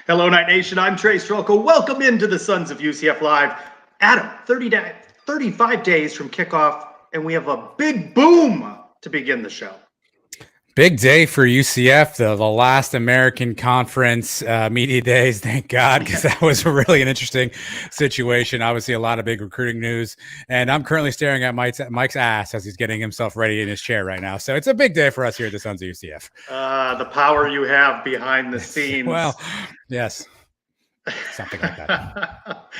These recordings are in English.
Hello, Night Nation. I'm Trey Strelko. Welcome into the Sons of UCF Live. Adam, 35 days from kickoff, and we have a big boom to begin the show. Big day for UCF, the last American Conference media days, thank God, because that was really an interesting situation. Obviously, a lot of big recruiting news, and I'm currently staring at Mike's ass as he's getting himself ready in his chair right now. So it's a big day for us here at the Sons of UCF. The power you have behind the scenes. Well, yes. Something like that.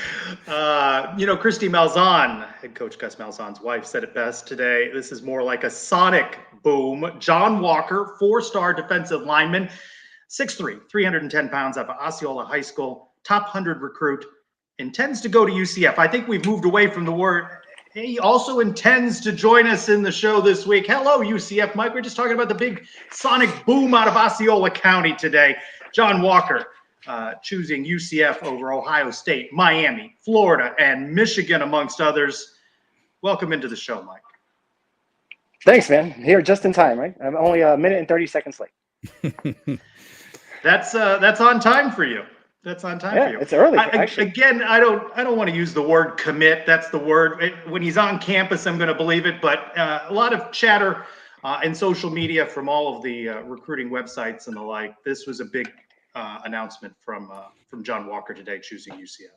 Christy Malzahn, head coach Coach Malzahn's wife, said it best today. This is more like a sonic boom. John Walker, 4-star defensive lineman, 6'3", 310 pounds out of Osceola High School, top 100 recruit, intends to go to UCF. I think we've moved away from the word. He also intends to join us in the show this week. Hello, UCF, Mike. We're just talking about the big sonic boom out of Osceola County today. John Walker. Choosing UCF over Ohio State, Miami, Florida, and Michigan, amongst others. Welcome into the show, Mike. Thanks, man. Here just in time, right? I'm only a minute and 30 seconds late. That's on time for you. That's on time for you. It's early. Again, I don't want to use the word commit. That's the word. When he's on campus, I'm going to believe it. But a lot of chatter in social media from all of the recruiting websites and the like. This was a big announcement from John Walker today choosing UCF.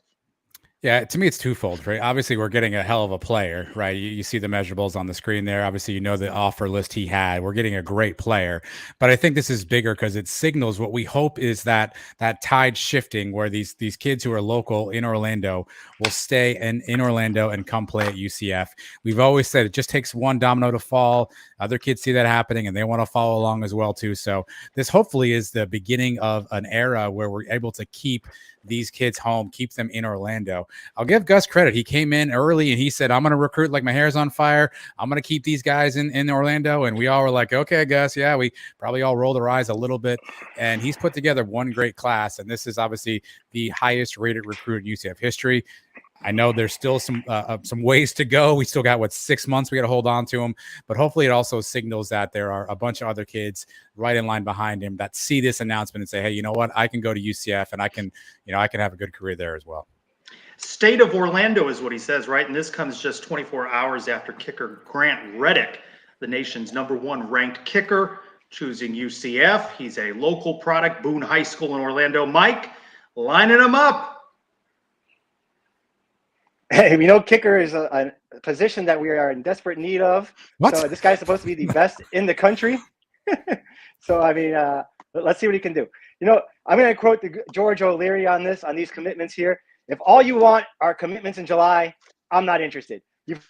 Yeah, to me, it's twofold, right? Obviously, we're getting a hell of a player, right? You see the measurables on the screen there. Obviously, you know the offer list he had. We're getting a great player. But I think this is bigger because it signals what we hope is that tide shifting where these kids who are local in Orlando will stay in Orlando and come play at UCF. We've always said it just takes one domino to fall. Other kids see that happening, and they want to follow along as well, too. So this hopefully is the beginning of an era where we're able to keep these kids home, keep them in Orlando. I'll give Gus credit. He came in early and he said, I'm going to recruit like my hair's on fire. I'm going to keep these guys in Orlando. And we all were like, okay, Gus. Yeah, we probably all rolled our eyes a little bit. And he's put together one great class. And this is obviously the highest rated recruit in UCF history. I know there's still some ways to go. We still got 6 months we got to hold on to him, but hopefully it also signals that there are a bunch of other kids right in line behind him that see this announcement and say, hey, you know what? I can go to UCF and I can have a good career there as well. State of Orlando is what he says, right? And this comes just 24 hours after kicker Grant Reddick, the nation's #1 ranked kicker, choosing UCF. He's a local product, Boone High School in Orlando. Mike, lining him up. Hey, kicker is a position that we are in desperate need of. What? So this guy's supposed to be the best in the country. So, let's see what he can do. I'm going to quote George O'Leary on these commitments here. If all you want are commitments in July, I'm not interested. You've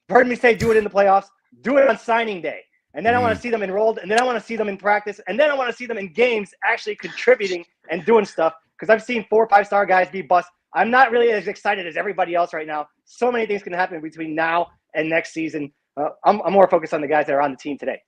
heard me say do it in the playoffs, do it on signing day. And then I want to see them enrolled, and then I want to see them in practice, and then I want to see them in games actually contributing and doing stuff because I've seen 4 or 5-star guys be bust. I'm not really as excited as everybody else right now. So many things can happen between now and next season. I'm more focused on the guys that are on the team today.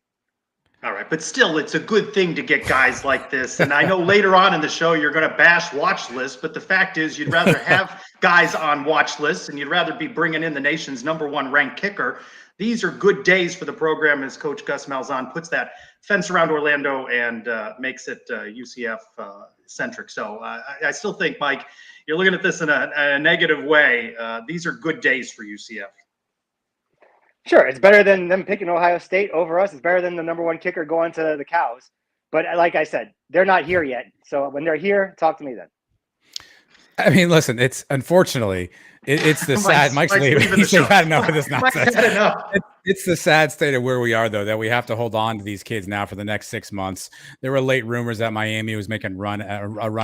All right, but still, it's a good thing to get guys like this. And I know later on in the show you're going to bash watch lists, but the fact is you'd rather have guys on watch lists and you'd rather be bringing in the nation's #1 ranked kicker. These are good days for the program as Coach Gus Malzahn puts that fence around Orlando and makes it UCF-centric. So I still think, Mike, you're looking at this in a negative way. These are good days for UCF. Sure, it's better than them picking Ohio State over us. It's better than the #1 kicker going to the Cows. But like I said, they're not here yet. So when they're here, talk to me then. I mean, listen, it's unfortunately, it's the sad. Mike's leaving. He's had enough of this nonsense. It's the sad state of where we are, though, that we have to hold on to these kids now for the next 6 months. There were late rumors that Miami was making a run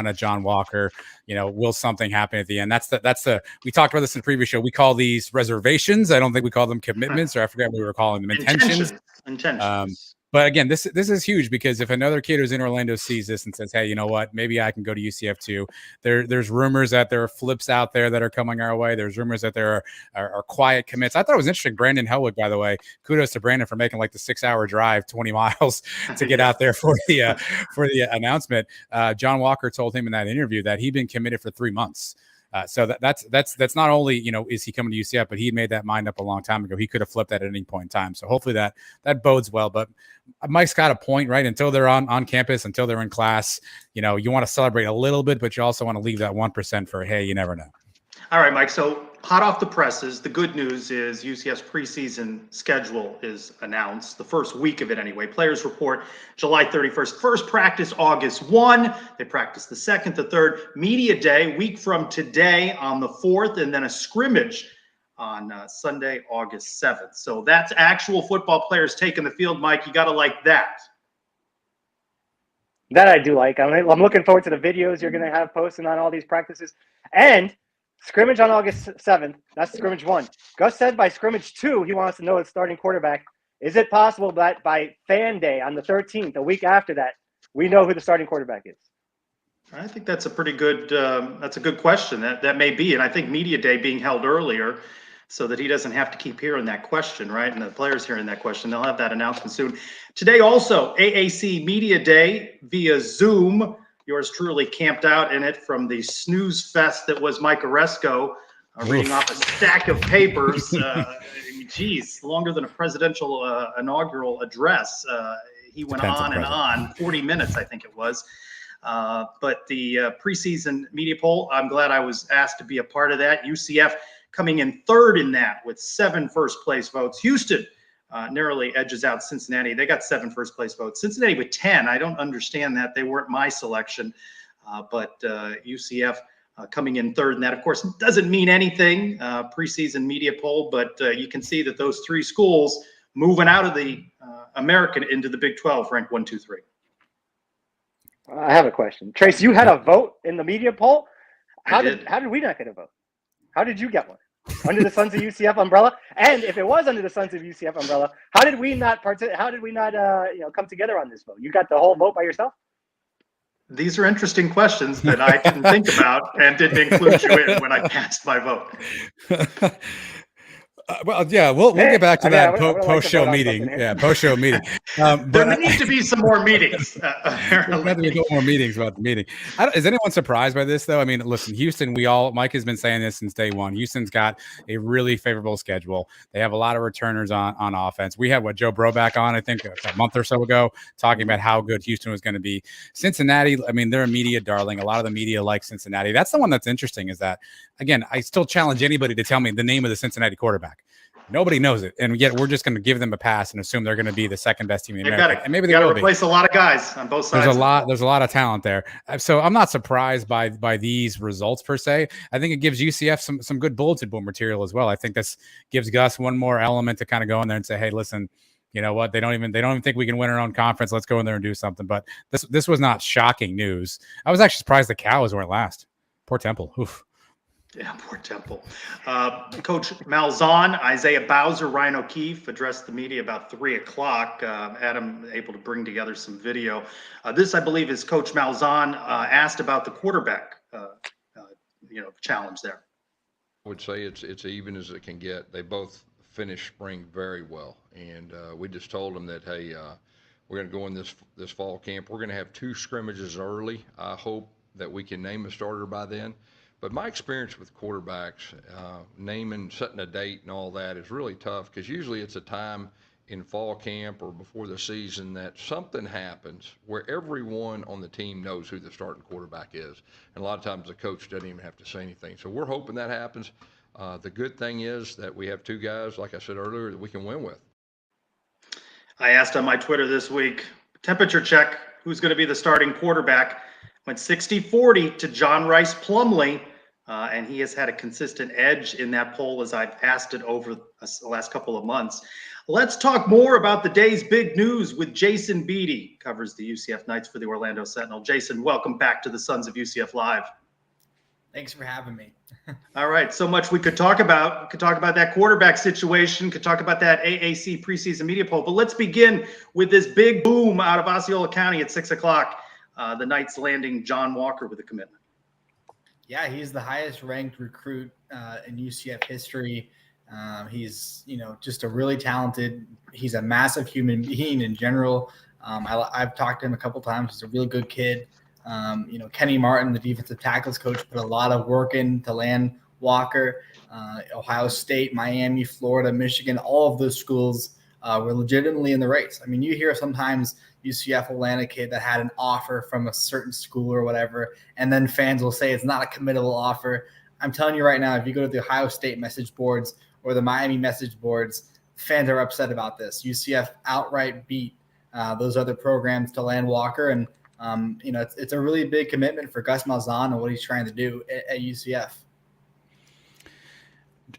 at John Walker. Will something happen at the end? That's the. We talked about this in the previous show. We call these reservations. I don't think we call them commitments, or I forget what we were calling them. Intentions. But again, this is huge because if another kid who's in Orlando sees this and says, hey, you know what, maybe I can go to UCF too. There's rumors that there are flips out there that are coming our way. There's rumors that there are quiet commits. I thought it was interesting. Brandon Helwig, by the way, kudos to Brandon for making like the 6-hour drive, 20 miles to get out there for the announcement. John Walker told him in that interview that he'd been committed for 3 months. So that's not only, is he coming to UCF, but he made that mind up a long time ago. He could have flipped that at any point in time. So hopefully that bodes well. But Mike's got a point, right? Until they're on campus, until they're in class, you want to celebrate a little bit, but you also want to leave that 1% for, hey, you never know. All right, Mike. So hot off the presses, the good news is UCF's preseason schedule is announced, the first week of it anyway. Players report July 31st. First practice August 1. They practice the 2nd, the 3rd. Media day, week from today on the 4th, and then a scrimmage on Sunday, August 7th. So that's actual football players taking the field, Mike. You got to like that. That I do like. I'm looking forward to the videos you're going to have posting on all these practices. And scrimmage on August 7th. That's scrimmage 1. Gus said by scrimmage 2, he wants to know his starting quarterback. Is it possible that by fan day on the 13th, a week after that, we know who the starting quarterback is? I think that's a pretty good that's a good question. That may be. And I think media day being held earlier so that he doesn't have to keep hearing that question, right? And the players hearing that question, they'll have that announcement soon. Today also, AAC Media Day via Zoom. Yours truly camped out in it from the snooze fest that was Mike Oresco, reading off a stack of papers. Geez, longer than a presidential inaugural address. He went on and on, 40 minutes, I think it was. But the preseason media poll, I'm glad I was asked to be a part of that. UCF coming in 3rd in that with 7 first-place votes. Houston narrowly edges out Cincinnati. They got 7 first-place votes. Cincinnati with 10. I don't understand that. They weren't my selection. But UCF coming in 3rd in that, of course, doesn't mean anything, preseason media poll, but you can see that those 3 schools moving out of the American into the Big 12 ranked 1, 2, 3. I have a question. Trace, you had a vote in the media poll. How did we not get a vote? How did you get one? Under the Sons of UCF umbrella? And if it was under the Sons of UCF umbrella, how did we not come together on this vote? You got the whole vote by yourself? These are interesting questions that I didn't think about and didn't include you in when I cast my vote. Well, yeah, we'll get back to that post-show meeting. Yeah, post-show meeting. There need to be some more meetings. Apparently. More meetings about the meeting. Is anyone surprised by this, though? I mean, listen, Houston, Mike has been saying this since day one. Houston's got a really favorable schedule. They have a lot of returners on offense. We had Joe Broback on, I think, a month or so ago, talking about how good Houston was going to be. Cincinnati, I mean, they're a media darling. A lot of the media like Cincinnati. That's the one that's interesting is that, again, I still challenge anybody to tell me the name of the Cincinnati quarterback. Nobody knows it, and yet we're just going to give them a pass and assume they're going to be the second best team in America. And maybe they will replace a lot of guys on both sides. There's a lot of talent there, so I'm not surprised by these results per se. I think it gives UCF some good bulletin board material as well. I think this gives Gus one more element to kind of go in there and say, hey, listen, you know what? They don't even think we can win our own conference. Let's go in there and do something. But this was not shocking news. I was actually surprised the Cows weren't last. Poor Temple. Oof. Yeah, poor Temple. Coach Malzahn, Isaiah Bowser, Ryan O'Keefe addressed the media about 3 o'clock. Adam able to bring together some video. This, I believe, is Coach Malzahn asked about the quarterback, challenge there. I would say it's even as it can get. They both finished spring very well, and we just told them that, hey, we're going to go in this fall camp. We're going to have 2 scrimmages early. I hope that we can name a starter by then. But my experience with quarterbacks, setting a date and all that is really tough because usually it's a time in fall camp or before the season that something happens where everyone on the team knows who the starting quarterback is. And a lot of times the coach doesn't even have to say anything. So we're hoping that happens. The good thing is that we have 2 guys, like I said earlier, that we can win with. I asked on my Twitter this week, temperature check, who's going to be the starting quarterback? Went 60-40 to John Rice Plumlee, and he has had a consistent edge in that poll as I've asked it over the last couple of months. Let's talk more about the day's big news with Jason Beatty, covers the UCF Knights for the Orlando Sentinel. Jason, welcome back to the Sons of UCF Live. Thanks for having me. All right, so much we could talk about. We could talk about that quarterback situation, could talk about that AAC preseason media poll, but let's begin with this big boom out of Osceola County at 6 o'clock. The Knights landing John Walker with a commitment. Yeah, he's the highest ranked recruit in UCF history. He's, just a really talented, he's a massive human being in general. I've talked to him a couple times. He's a really good kid. Kenny Martin, the defensive tackles coach, put a lot of work into land Walker. Ohio State, Miami, Florida, Michigan, all of those schools were legitimately in the race. I mean, you hear sometimes UCF will land a kid that had an offer from a certain school or whatever, and then fans will say it's not a committable offer. I'm telling you right now, if you go to the Ohio State message boards or the Miami message boards, fans are upset about this. UCF outright beat those other programs to land Walker, and it's a really big commitment for Gus Malzahn and what he's trying to do at UCF.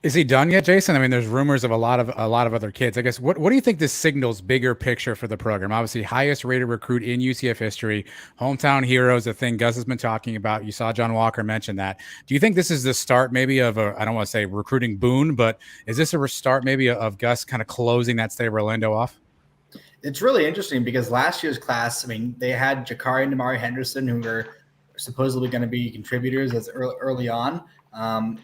Is he done yet, Jason? I mean, there's rumors of a lot of other kids. I guess what do you think this signals bigger picture for the program? Obviously, highest rated recruit in UCF history, hometown heroes, a thing Gus has been talking about. You saw John Walker mention that. Do you think this is the start maybe of I don't want to say recruiting boon, but is this a start maybe of Gus kind of closing that State of Orlando off? It's really interesting because last year's class, I mean, they had Jakari and Damari Henderson, who were supposedly going to be contributors as early on.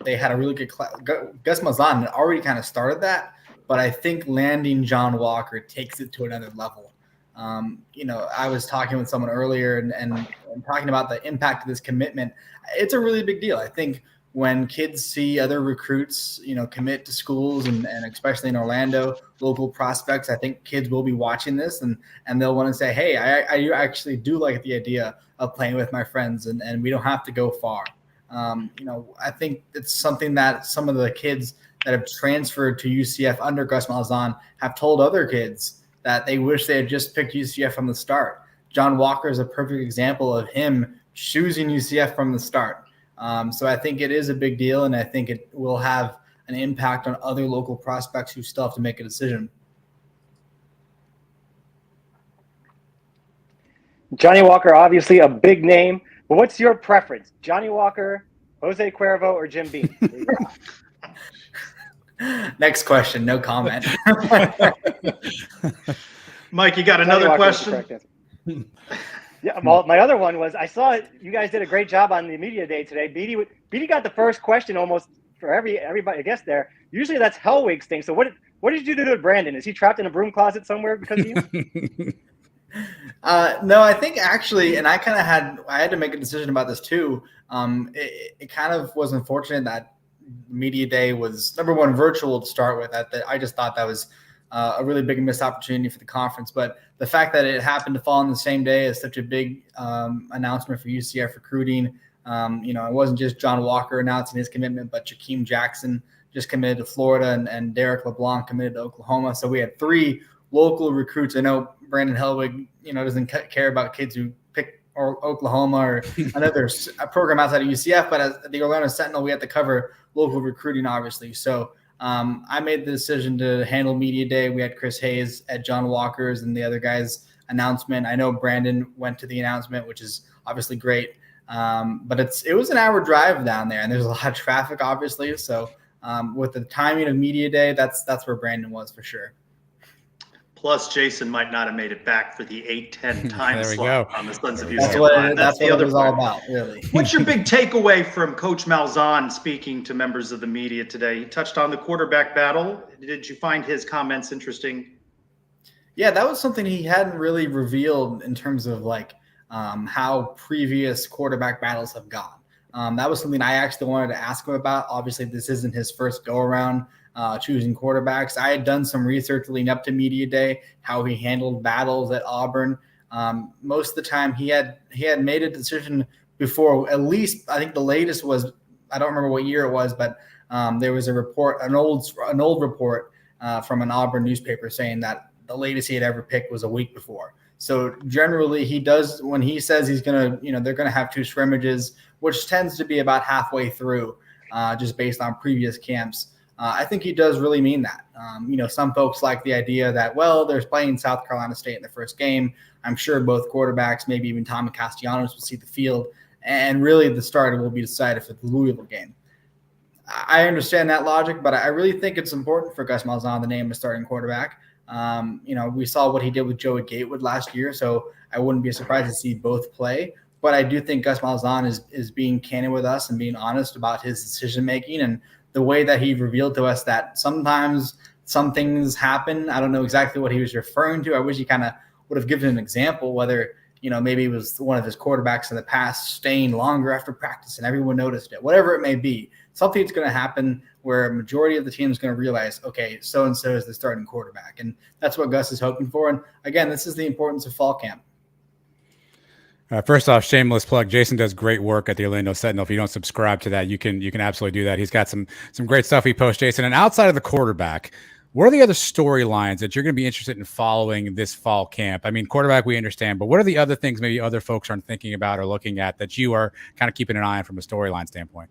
They had a really good class. Gus Malzahn had already kind of started that, but I think landing John Walker takes it to another level. I was talking with someone earlier and talking about the impact of this commitment. It's a really big deal. I think when kids see other recruits, commit to schools and especially in Orlando, local prospects, I think kids will be watching this and they'll want to say, hey, I actually do like the idea of playing with my friends and we don't have to go far. I think it's something that some of the kids that have transferred to UCF under Gus Malzahn have told other kids that they wish they had just picked UCF from the start. John Walker is a perfect example of him choosing UCF from the start. So I think it is a big deal, and I think it will have an impact on other local prospects who still have to make a decision. Johnny Walker, obviously a big name, but what's your preference? Johnny Walker, Jose Cuervo, or Jim Beam? Next question, no comment. Mike, you got another question? Yeah, well, my other one was I saw you guys did a great job on the media day today. Beatty got the first question almost for everybody. I guess there. Usually that's Hellwig's thing. So what did you do to Brandon? Is he trapped in a broom closet somewhere because of you? No, I think actually, and I had to make a decision about this too. It kind of was unfortunate that media day was number one virtual to start with. I just thought that was a really big missed opportunity for the conference. But the fact that it happened to fall on the same day is such a big announcement for UCF recruiting. It wasn't just John Walker announcing his commitment, but Jakeem Jackson just committed to Florida and Derek LeBlanc committed to Oklahoma. So we had three local recruits. I know Brandon Hellwig, doesn't care about kids who pick Oklahoma or another program outside of UCF, but as the Orlando Sentinel, we had to cover local recruiting, obviously. So I made the decision to handle media day. We had Chris Hayes at John Walker's and the other guys' announcement. I know Brandon went to the announcement, which is obviously great. But it was an hour drive down there, and there's a lot of traffic, obviously. So with the timing of media day, that's where Brandon was for sure. Plus, Jason might not have made it back for the 8:10 time slot on the Sons of That's UCF what line. That's the what other it was part. all about, really. What's your big takeaway from Coach Malzahn speaking to members of the media today? He touched on the quarterback battle. Did you find his comments interesting? Yeah, that was something he hadn't really revealed in terms of how previous quarterback battles have gone. That was something I actually wanted to ask him about. Obviously, this isn't his first go-around choosing quarterbacks. I had done some research leading up to media day, how he handled battles at Auburn. Most of the time, he had made a decision before. At least, I think the latest was, I don't remember what year it was, but there was a report, an old report from an Auburn newspaper saying that the latest he had ever picked was a week before. So generally, he does, when he says he's going to, they're going to have two scrimmages, which tends to be about halfway through, just based on previous camps. I think he does really mean that. Some folks like the idea that, they're playing South Carolina State in the first game. I'm sure both quarterbacks, maybe even Tommy Castellanos, will see the field. And really, the starter will be decided for the Louisville game. I understand that logic, but I really think it's important for Gus Malzahn to name a starting quarterback. We saw what he did with Joey Gatewood last year, so I wouldn't be surprised to see both play. But I do think Gus Malzahn is being candid with us and being honest about his decision-making and the way that he revealed to us that sometimes some things happen. I don't know exactly what he was referring to. I wish he kind of would have given an example, whether maybe it was one of his quarterbacks in the past staying longer after practice and everyone noticed it, whatever it may be. Something's going to happen where a majority of the team is going to realize, okay, so-and-so is the starting quarterback. And that's what Gus is hoping for. And again, this is the importance of fall camp. First off, shameless plug. Jason does great work at the Orlando Sentinel. If you don't subscribe to that, you can absolutely do that. He's got some great stuff he posts, Jason. And outside of the quarterback, what are the other storylines that you're going to be interested in following this fall camp? I mean, quarterback, we understand, but what are the other things maybe other folks aren't thinking about or looking at that you are kind of keeping an eye on from a storyline standpoint?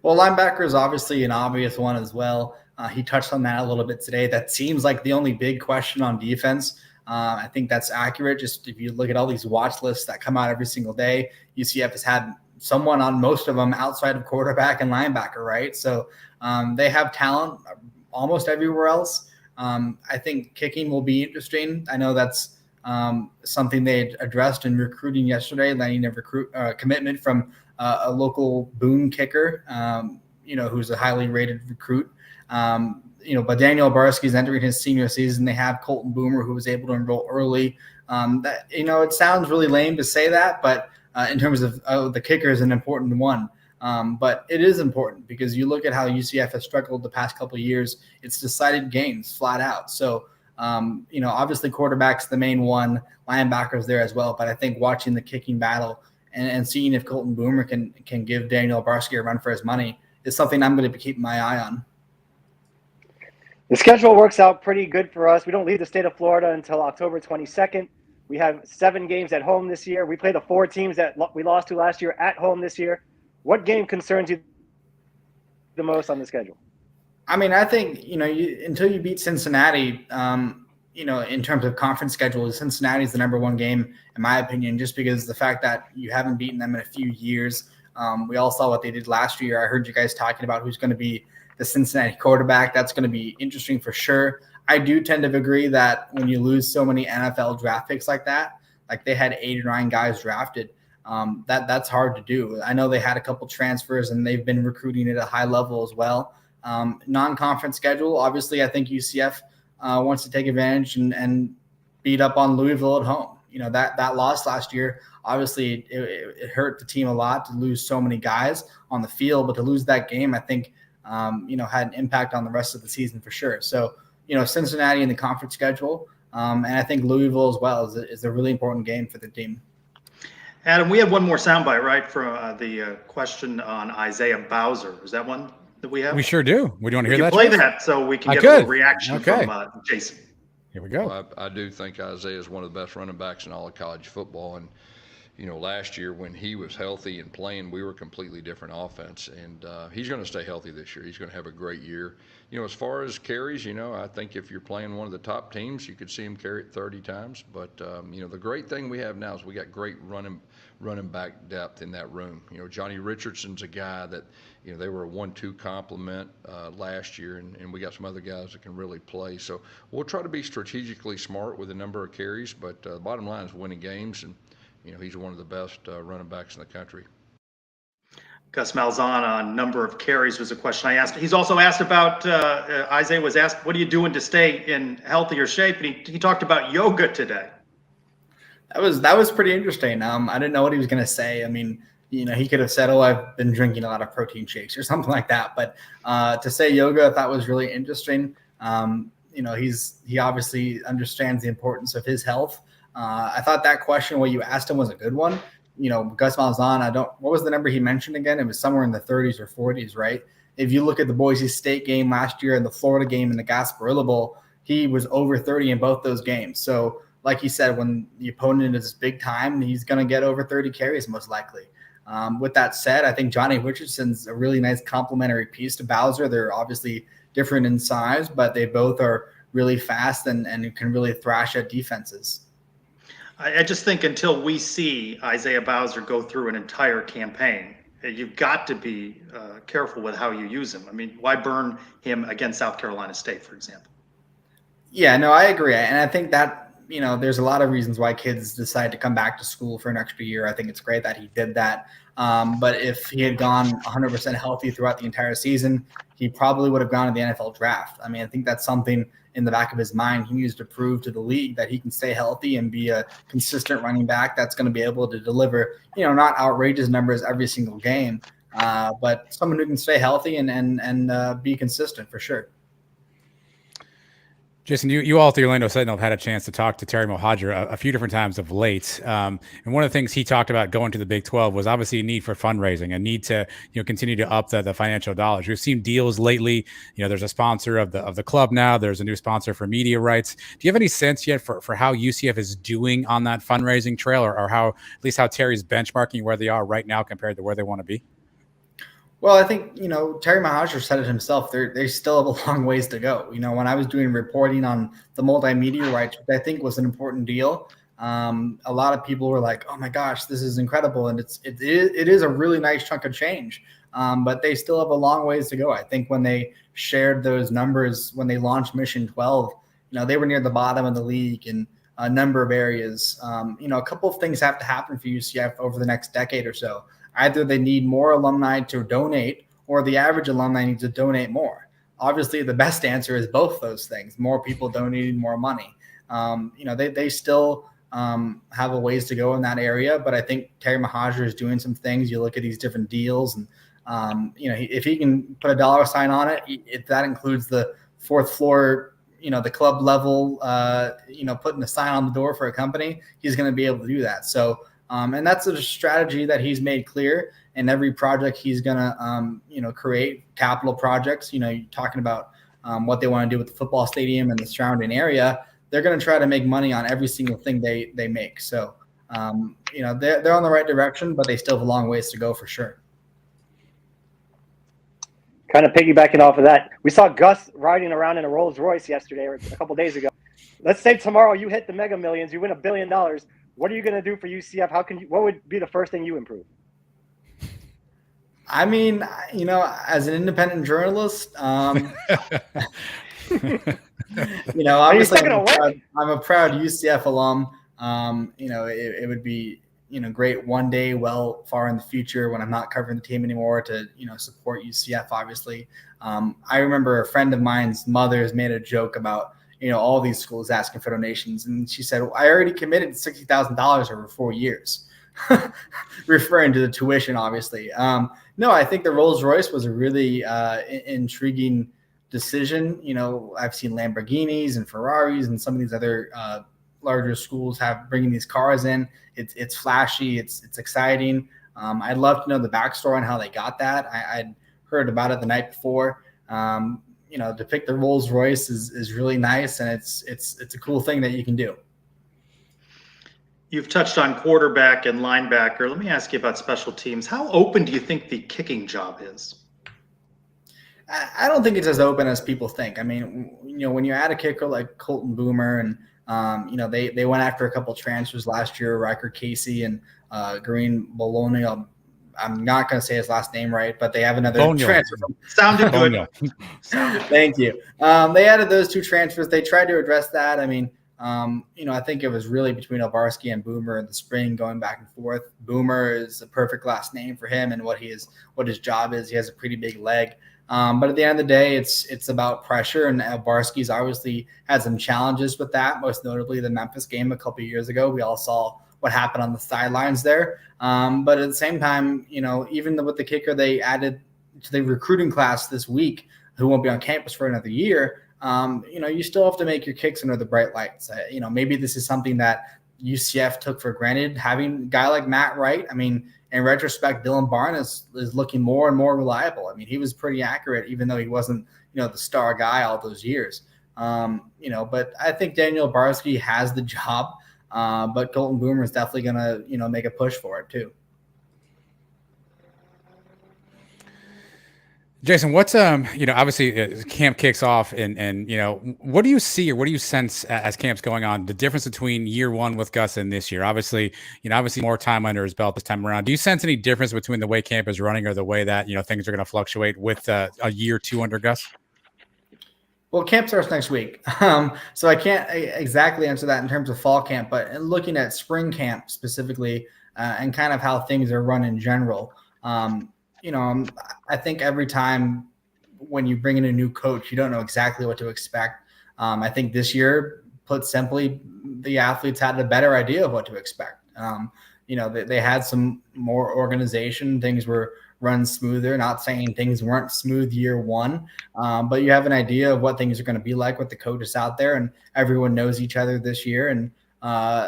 Well, linebacker is obviously an obvious one as well. He touched on that a little bit today. That seems like the only big question on defense. I think that's accurate. Just if you look at all these watch lists that come out every single day, UCF has had someone on most of them outside of quarterback and linebacker, right? So they have talent almost everywhere else. I think kicking will be interesting. I know that's something they addressed in recruiting yesterday, landing a commitment from a local boom kicker, who's a highly rated recruit. But Daniel Barsky's entering his senior season. They have Colton Boomer, who was able to enroll early. It sounds really lame to say that, but in terms of the kicker is an important one. But it is important because you look at how UCF has struggled the past couple of years. It's decided games flat out. So, obviously quarterback's the main one, linebackers there as well. But I think watching the kicking battle and seeing if Colton Boomer can give Daniel Barsky a run for his money is something I'm going to be keeping my eye on. The schedule works out pretty good for us. We don't leave the state of Florida until October 22nd. We have 7 games at home this year. We play the 4 teams that we lost to last year at home this year. What game concerns you the most on the schedule? I mean, I think, until you beat Cincinnati, in terms of conference schedule, Cincinnati is the number 1 game, in my opinion, just because the fact that you haven't beaten them in a few years. We all saw what they did last year. I heard you guys talking about who's going to be the Cincinnati quarterback. That's going to be interesting for sure. I do tend to agree that when you lose so many NFL draft picks like that, like they had 8 or 9 guys drafted, that's hard to do. I know they had a couple transfers and they've been recruiting at a high level as well. Non-conference schedule, obviously, I think UCF wants to take advantage and beat up on Louisville at home. That loss last year, obviously it hurt the team a lot to lose so many guys on the field, but to lose that game, I think, had an impact on the rest of the season for sure. So, Cincinnati in the conference schedule, and I think Louisville as well is a really important game for the team. Adam, we have one more soundbite, right, from the question on Isaiah Bowser. Is that one that we have? We sure do. We want to hear that. Play that so we can get a little reaction from Jason. Here we go. Well, I do think Isaiah is one of the best running backs in all of college football. And, last year when he was healthy and playing, we were a completely different offense. And he's going to stay healthy this year. He's going to have a great year. As far as carries, I think if you're playing one of the top teams, you could see him carry it 30 times. But, the great thing we have now is we got great running back depth in that room. Johnny Richardson's a guy that, they were a 1-2 complement last year, and we got some other guys that can really play. So we'll try to be strategically smart with the number of carries, but the bottom line is winning games, and he's one of the best running backs in the country. Coach Malzahn on number of carries was a question I asked. He's also asked about, Isaiah was asked, what are you doing to stay in healthier shape? And he talked about yoga today. That was pretty interesting. I didn't know what he was going to say. I mean, he could have said, "Oh, I've been drinking a lot of protein shakes" or something like that. But to say yoga, I thought was really interesting. He obviously understands the importance of his health. I thought that question, what you asked him, was a good one. Gus Malzahn, what was the number he mentioned again? It was somewhere in the 30s or 40s, right? If you look at the Boise State game last year and the Florida game in the Gasparilla Bowl, he was over 30 in both those games. So, like he said, when the opponent is big time, he's going to get over 30 carries most likely. With that said, I think Johnny Richardson's a really nice complementary piece to Bowser. They're obviously different in size, but they both are really fast and can really thrash at defenses. I just think until we see Isaiah Bowser go through an entire campaign, you've got to be careful with how you use him. I mean, why burn him against South Carolina State, for example? Yeah, no, I agree. And I think that, there's a lot of reasons why kids decide to come back to school for an extra year. I think it's great that he did that. But if he had gone 100% healthy throughout the entire season, he probably would have gone to the NFL draft. I mean, I think that's something in the back of his mind. He needs to prove to the league that he can stay healthy and be a consistent running back that's going to be able to deliver, not outrageous numbers every single game, but someone who can stay healthy and be consistent for sure. Jason, you all at the Orlando Sentinel have had a chance to talk to Terry Mohajir a few different times of late. And one of the things he talked about going to the Big 12 was obviously a need for fundraising, a need to continue to up the financial dollars. We've seen deals lately. There's a sponsor of the club now. There's a new sponsor for media rights. Do you have any sense yet for how UCF is doing on that fundraising trail, or how, at least how Terry's benchmarking where they are right now compared to where they want to be? Well, I think, Terry Mohajir said it himself. They still have a long ways to go. When I was doing reporting on the multimedia rights, which I think was an important deal, a lot of people were like, oh my gosh, this is incredible. And it is a really nice chunk of change. But they still have a long ways to go. I think when they shared those numbers, when they launched Mission 12, they were near the bottom of the league in a number of areas. A couple of things have to happen for UCF over the next decade or so. Either they need more alumni to donate, or the average alumni needs to donate more. Obviously, the best answer is both those things: more people donating more money. They still have a ways to go in that area, but I think Terry Mohajir is doing some things. You look at these different deals, and if he can put a dollar sign on it, if that includes the fourth floor, the club level, putting a sign on the door for a company, he's going to be able to do that. So. And that's a strategy that he's made clear in every project he's going to, create capital projects. You're talking about what they want to do with the football stadium and the surrounding area. They're going to try to make money on every single thing they make. So, they're on the right direction, but they still have a long ways to go for sure. Kind of piggybacking off of that, we saw Gus riding around in a Rolls Royce yesterday or a couple days ago. Let's say tomorrow you hit the Mega Millions, you win $1 billion. What are you going to do for UCF? What would be the first thing you improve? I mean, as an independent journalist, obviously I'm a proud UCF alum. It would be, great one day, far in the future when I'm not covering the team anymore to, support UCF, obviously. I remember a friend of mine's mother has made a joke about, all these schools asking for donations. And she said, I already committed $60,000 over 4 years, referring to the tuition, obviously. No, I think the Rolls Royce was a really intriguing decision. I've seen Lamborghinis and Ferraris and some of these other larger schools bringing these cars in. It's flashy. It's exciting. I'd love to know the backstory on how they got that. I'd heard about it the night before. To pick the Rolls Royce is really nice, and it's a cool thing that you can do. You've touched on quarterback and linebacker. Let me ask you about special teams. How open do you think the kicking job is? I don't think it's as open as people think. I mean, when you add a kicker like Colton Boomer and they went after a couple transfers last year, Riker Casey and Green Bologna. I'm not going to say his last name right, but they have another transfer. Sounded good. Thank you. They added those two transfers. They tried to address that. I mean, I think it was really between Obarski and Boomer in the spring, going back and forth. Boomer is a perfect last name for him and what his job is. He has a pretty big leg. But at the end of the day, it's about pressure, and Obarski's obviously had some challenges with that, most notably the Memphis game a couple of years ago. We all saw what happened on the sidelines there. But at the same time, even with the kicker they added to the recruiting class this week, who won't be on campus for another year, you still have to make your kicks under the bright lights. Maybe this is something that UCF took for granted, having a guy like Matt Wright. I mean, in retrospect, Dylan Barnes is looking more and more reliable. I mean, he was pretty accurate, even though he wasn't, the star guy all those years. But I think Daniel Obarski has the job. But Colton Boomer is definitely going to, make a push for it too. Jason, what's obviously camp kicks off and what do you see or what do you sense as camp's going on, the difference between year one with Gus and this year? Obviously more time under his belt this time around. Do you sense any difference between the way camp is running or the way that things are going to fluctuate with a year two under Gus? Well, camp starts next week, so I can't exactly answer that in terms of fall camp. But looking at spring camp specifically, and kind of how things are run in general. I think every time when you bring in a new coach, you don't know exactly what to expect. I think this year, put simply, the athletes had a better idea of what to expect. They had some more organization. Things were run smoother. Not saying things weren't smooth year one, but you have an idea of what things are going to be like with the coaches out there, and everyone knows each other this year, and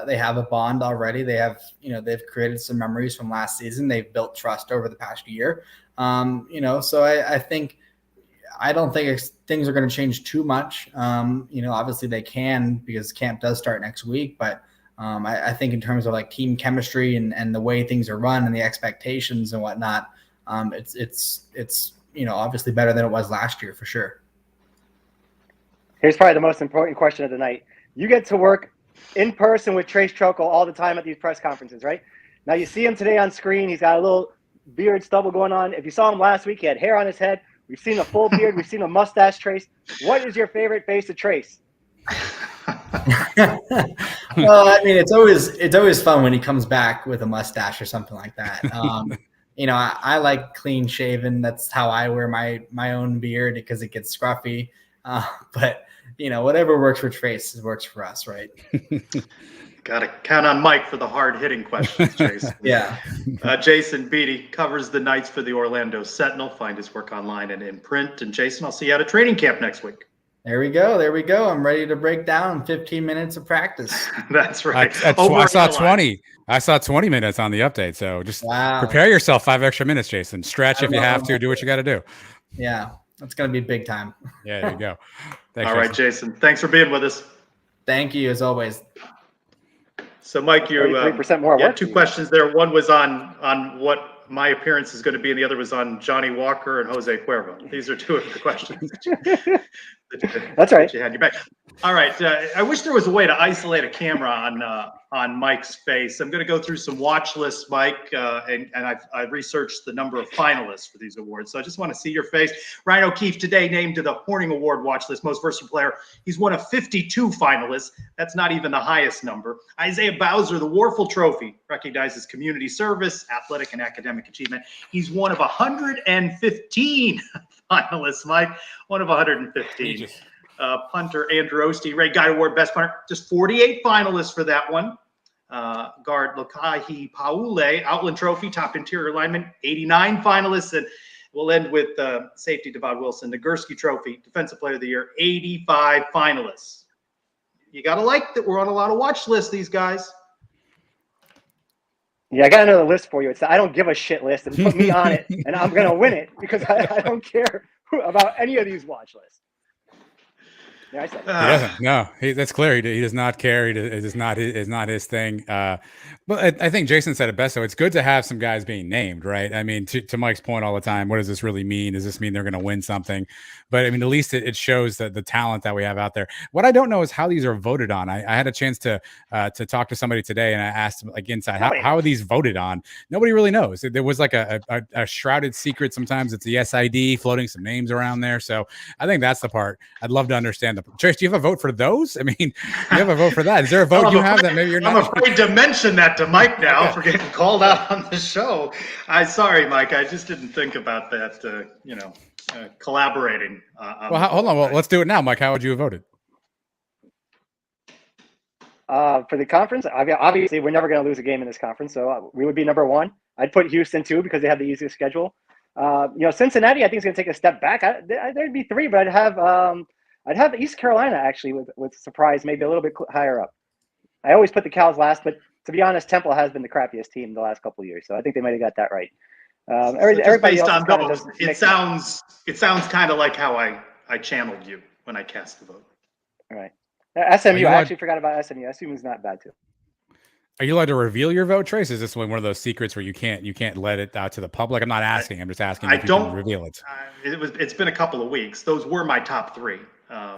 they have a bond already. They've created some memories from last season. They've built trust over the past year. So I don't think things are going to change too much. Obviously they can, because camp does start next week, but I think in terms of like team chemistry and the way things are run and the expectations and whatnot, it's obviously better than it was last year for sure. Here's probably the most important question of the night. You get to work in person with Trace Trockel all the time at these press conferences, right? Now you see him today on screen. He's got a little beard stubble going on. If you saw him last week, he had hair on his head. We've seen a full beard. We've seen a mustache Trace. What is your favorite face of Trace? Well, I mean, it's always fun when he comes back with a mustache or something like that. I like clean shaven. That's how I wear my own beard, because it gets scruffy. But whatever works for Trace works for us, right? Got to count on Mike for the hard-hitting questions, Jason. Yeah. Jason Beatty covers the Knights for the Orlando Sentinel. Find his work online and in print. And Jason, I'll see you at a training camp next week. There we go. I'm ready to break down 15 minutes of practice. That's right. I saw 20 minutes on the update. So just prepare yourself 5 extra minutes, Jason. Stretch if you have to. Do what you got to do. Yeah, that's going to be big time. Yeah, there you go. Thanks, All right, Jason. Thanks for being with us. Thank you, as always. So, Mike, you 33% more had 2 questions there. One was on what my appearance is going to be, and the other was on Johnny Walker and Jose Cuervo. These are 2 of the questions. That's right. You had your back. All right. I wish there was a way to isolate a camera on Mike's face. I'm going to go through some watch lists, Mike, and I've researched the number of finalists for these awards. So I just want to see your face. Ryan O'Keefe today named to the Horning Award watch list, most versatile player. He's one of 52 finalists. That's not even the highest number. Isaiah Bowser, the Warfel Trophy, recognizes community service, athletic, and academic achievement. He's one of 115 finalists, Mike. One of 115. Punter Andrew Osteen, Ray Guy Award, best punter. Just 48 finalists for that one. Guard Lokahi Paule, Outland Trophy, top interior lineman, 89 finalists. And we'll end with safety Devon Wilson, the Gursky Trophy, defensive player of the year, 85 finalists. You got to like that we're on a lot of watch lists, these guys. Yeah, I got another list for you. It's the I don't give a shit list, and put me on it, and I'm going to win it, because I don't care about any of these watch lists. Yeah, I said He doesn't. No, that's clear. He does not care. It is not his thing. But I think Jason said it best. So it's good to have some guys being named, right? I mean, to Mike's point all the time, what does this really mean? Does this mean they're going to win something? But I mean, at least it shows that the talent that we have out there. What I don't know is how these are voted on. I had a chance to talk to somebody today, and I asked them, like, inside, how are these voted on? Nobody really knows. There was like a shrouded secret. Sometimes it's the SID floating some names around there. So I think that's the part I'd love to understand. Trace, do you have a vote for those? I mean, you have a vote for that. Is there a vote you have that maybe you're not? I'm afraid to mention that to Mike now for getting called out on the show. I'm sorry, Mike. I just didn't think about that, collaborating. Hold on. Well, let's do it now, Mike. How would you have voted? For the conference, obviously, we're never going to lose a game in this conference, so we would be number 1. I'd put Houston 2 because they have the easiest schedule. Cincinnati, I think, is going to take a step back. There'd be 3, but I'd have East Carolina actually with surprise, maybe a little bit higher up. I always put the Cows last, but to be honest, Temple has been the crappiest team the last couple of years, so I think they might have got that right. Everybody based else on those, it sounds kind of like how I channeled you when I cast the vote. All right. SMU, I actually forgot about SMU. SMU is not bad too. Are you allowed to reveal your vote, Trace? Is this one of those secrets where you can't let it out to the public? I'm not asking. I'm just asking if you can reveal it. It's been a couple of weeks. Those were my top 3.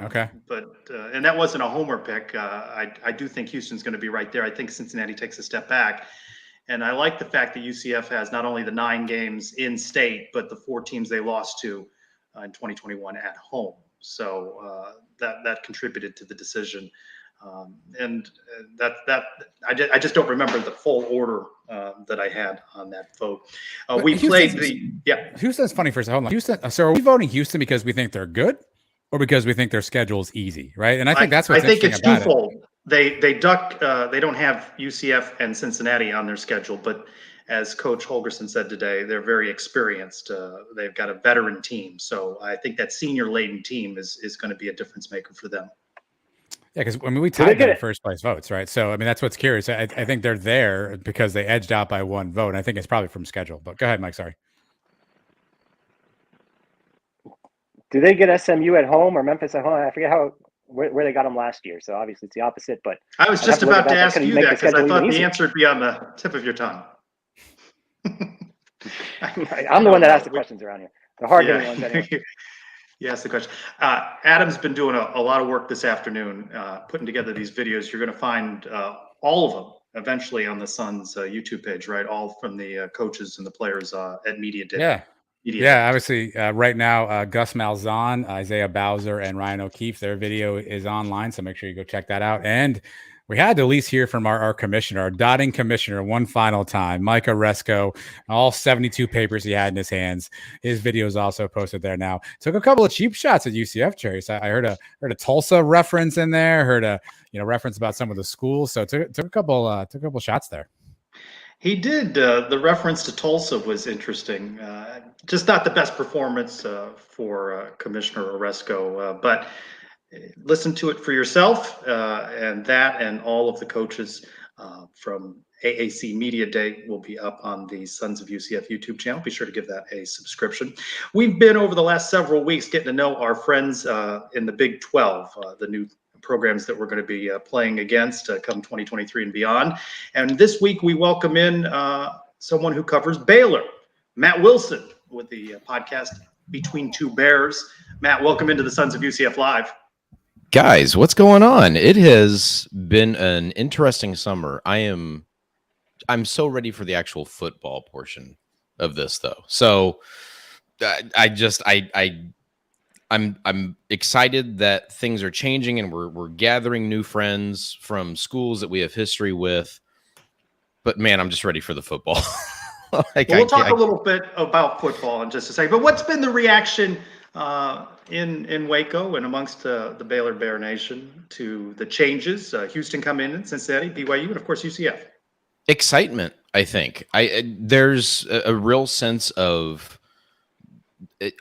Okay. But and that wasn't a homer pick. I do think Houston's going to be right there. I think Cincinnati takes a step back. And I like the fact that UCF has not only the 9 games in state, but the 4 teams they lost to in 2021 at home. So that contributed to the decision. And I just don't remember the full order that I had on that vote. We played Houston's funny for a second. Hold on. Houston. So are we voting Houston because we think they're good, or because we think their schedule is easy, right? And I think that's what's interesting it's about twofold. They don't have UCF and Cincinnati on their schedule, but as Coach Holgerson said today, they're very experienced. They've got a veteran team, so I think that senior-laden team is going to be a difference maker for them. Yeah, because I mean, we tied them in first place votes, right? So I mean, that's what's curious. I think they're there because they edged out by 1 vote. And I think it's probably from schedule. But go ahead, Mike. Sorry. Do they get SMU at home or Memphis at home? I forget where they got them last year. So obviously it's the opposite. But I was just about to ask you that because I thought the answer would be on the tip of your tongue. I'm the one that asks the questions around here. The hard-hitting ones anyway. Yes, the question. Adam's been doing a lot of work this afternoon, putting together these videos. You're going to find all of them eventually on the Suns YouTube page, right? All from the coaches and the players at Media Day. Yeah, obviously, right now, Gus Malzahn, Isaiah Bowser, and Ryan O'Keefe, their video is online, so make sure you go check that out. And we had to at least hear from our commissioner, our dotting commissioner, one final time, Mike Oresco, all 72 papers he had in his hands. His video is also posted there now. Took a couple of cheap shots at UCF, Cherry. So I heard a Tulsa reference in there, heard a reference about some of the schools. So took a couple shots there. He did. The reference to Tulsa was interesting. Just not the best performance for Commissioner Oresco, but listen to it for yourself. And that and all of the coaches from AAC Media Day will be up on the Sons of UCF YouTube channel. Be sure to give that a subscription. We've been over the last several weeks getting to know our friends in the Big 12, the new programs that we're going to be playing against come 2023 and beyond. And this week we welcome in someone who covers Baylor, Matt Wilson, with the podcast Between Two Bears. Matt, welcome into the Sons of UCF Live. Guys, what's going on? It has been an interesting summer. I'm so ready for the actual football portion of this, though. So I'm excited that things are changing and we're gathering new friends from schools that we have history with. But man, I'm just ready for the football. We'll talk a little bit about football in just a second. But what's been the reaction in Waco and amongst the Baylor Bear Nation to the changes? Houston come in, Cincinnati, BYU, and of course UCF. Excitement, I think. There's a real sense of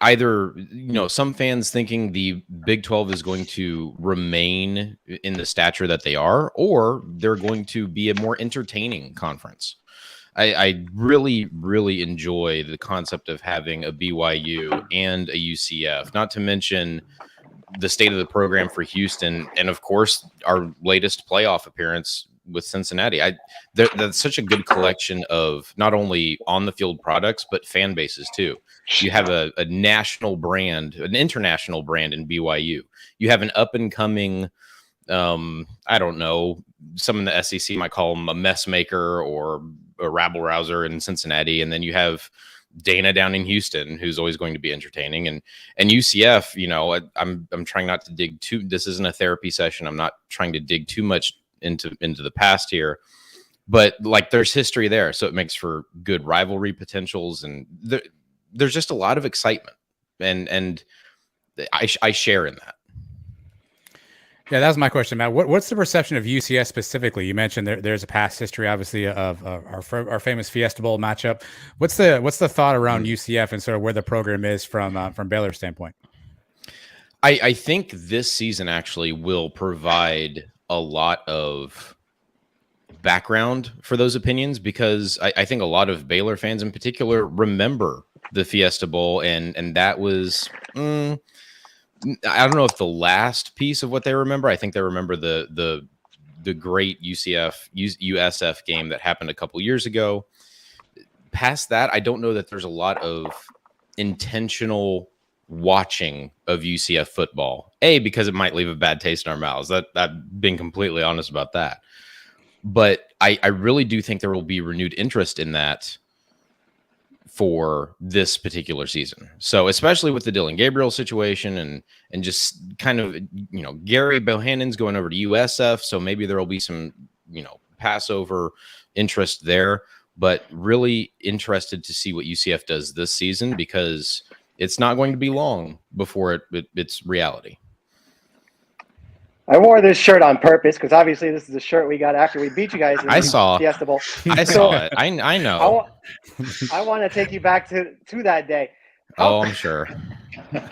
either, some fans thinking the Big 12 is going to remain in the stature that they are, or they're going to be a more entertaining conference. I really, really enjoy the concept of having a BYU and a UCF, not to mention the state of the program for Houston, and of course, our latest playoff appearance with Cincinnati. That's such a good collection of not only on the field products, but fan bases too. You have a national brand, an international brand in BYU. You have an up and coming, I don't know, some in the SEC might call him a mess maker or a rabble rouser in Cincinnati. And then you have Dana down in Houston, who's always going to be entertaining. And UCF, I'm trying not to dig too, this isn't a therapy session. I'm not trying to dig too much into the past here, but like there's history there. So it makes for good rivalry potentials. And there's just a lot of excitement. And I share in that. Yeah, that was my question, Matt. What's the perception of UCF specifically? You mentioned there's a past history, obviously, of our famous Fiesta Bowl matchup. What's the thought around UCF and sort of where the program is from Baylor's standpoint? I think this season actually will provide a lot of background for those opinions, because I think a lot of Baylor fans in particular remember the Fiesta Bowl, and that was I don't know if the last piece of what they remember. I think they remember the great USF game that happened a couple years ago. Past that, I don't know that there's a lot of intentional watching of UCF football. Because it might leave a bad taste in our mouths. That being completely honest about that. But I really do think there will be renewed interest in that for this particular season. So especially with the Dylan Gabriel situation and just kind of, Gary Bohannon's going over to USF. So maybe there will be some, Passover interest there. but really interested to see what UCF does this season, because it's not going to be long before it's reality. I wore this shirt on purpose because obviously this is a shirt we got after we beat you guys in the Fiesta Bowl. I saw it. I know. I want to take you back to that day. I'm sure.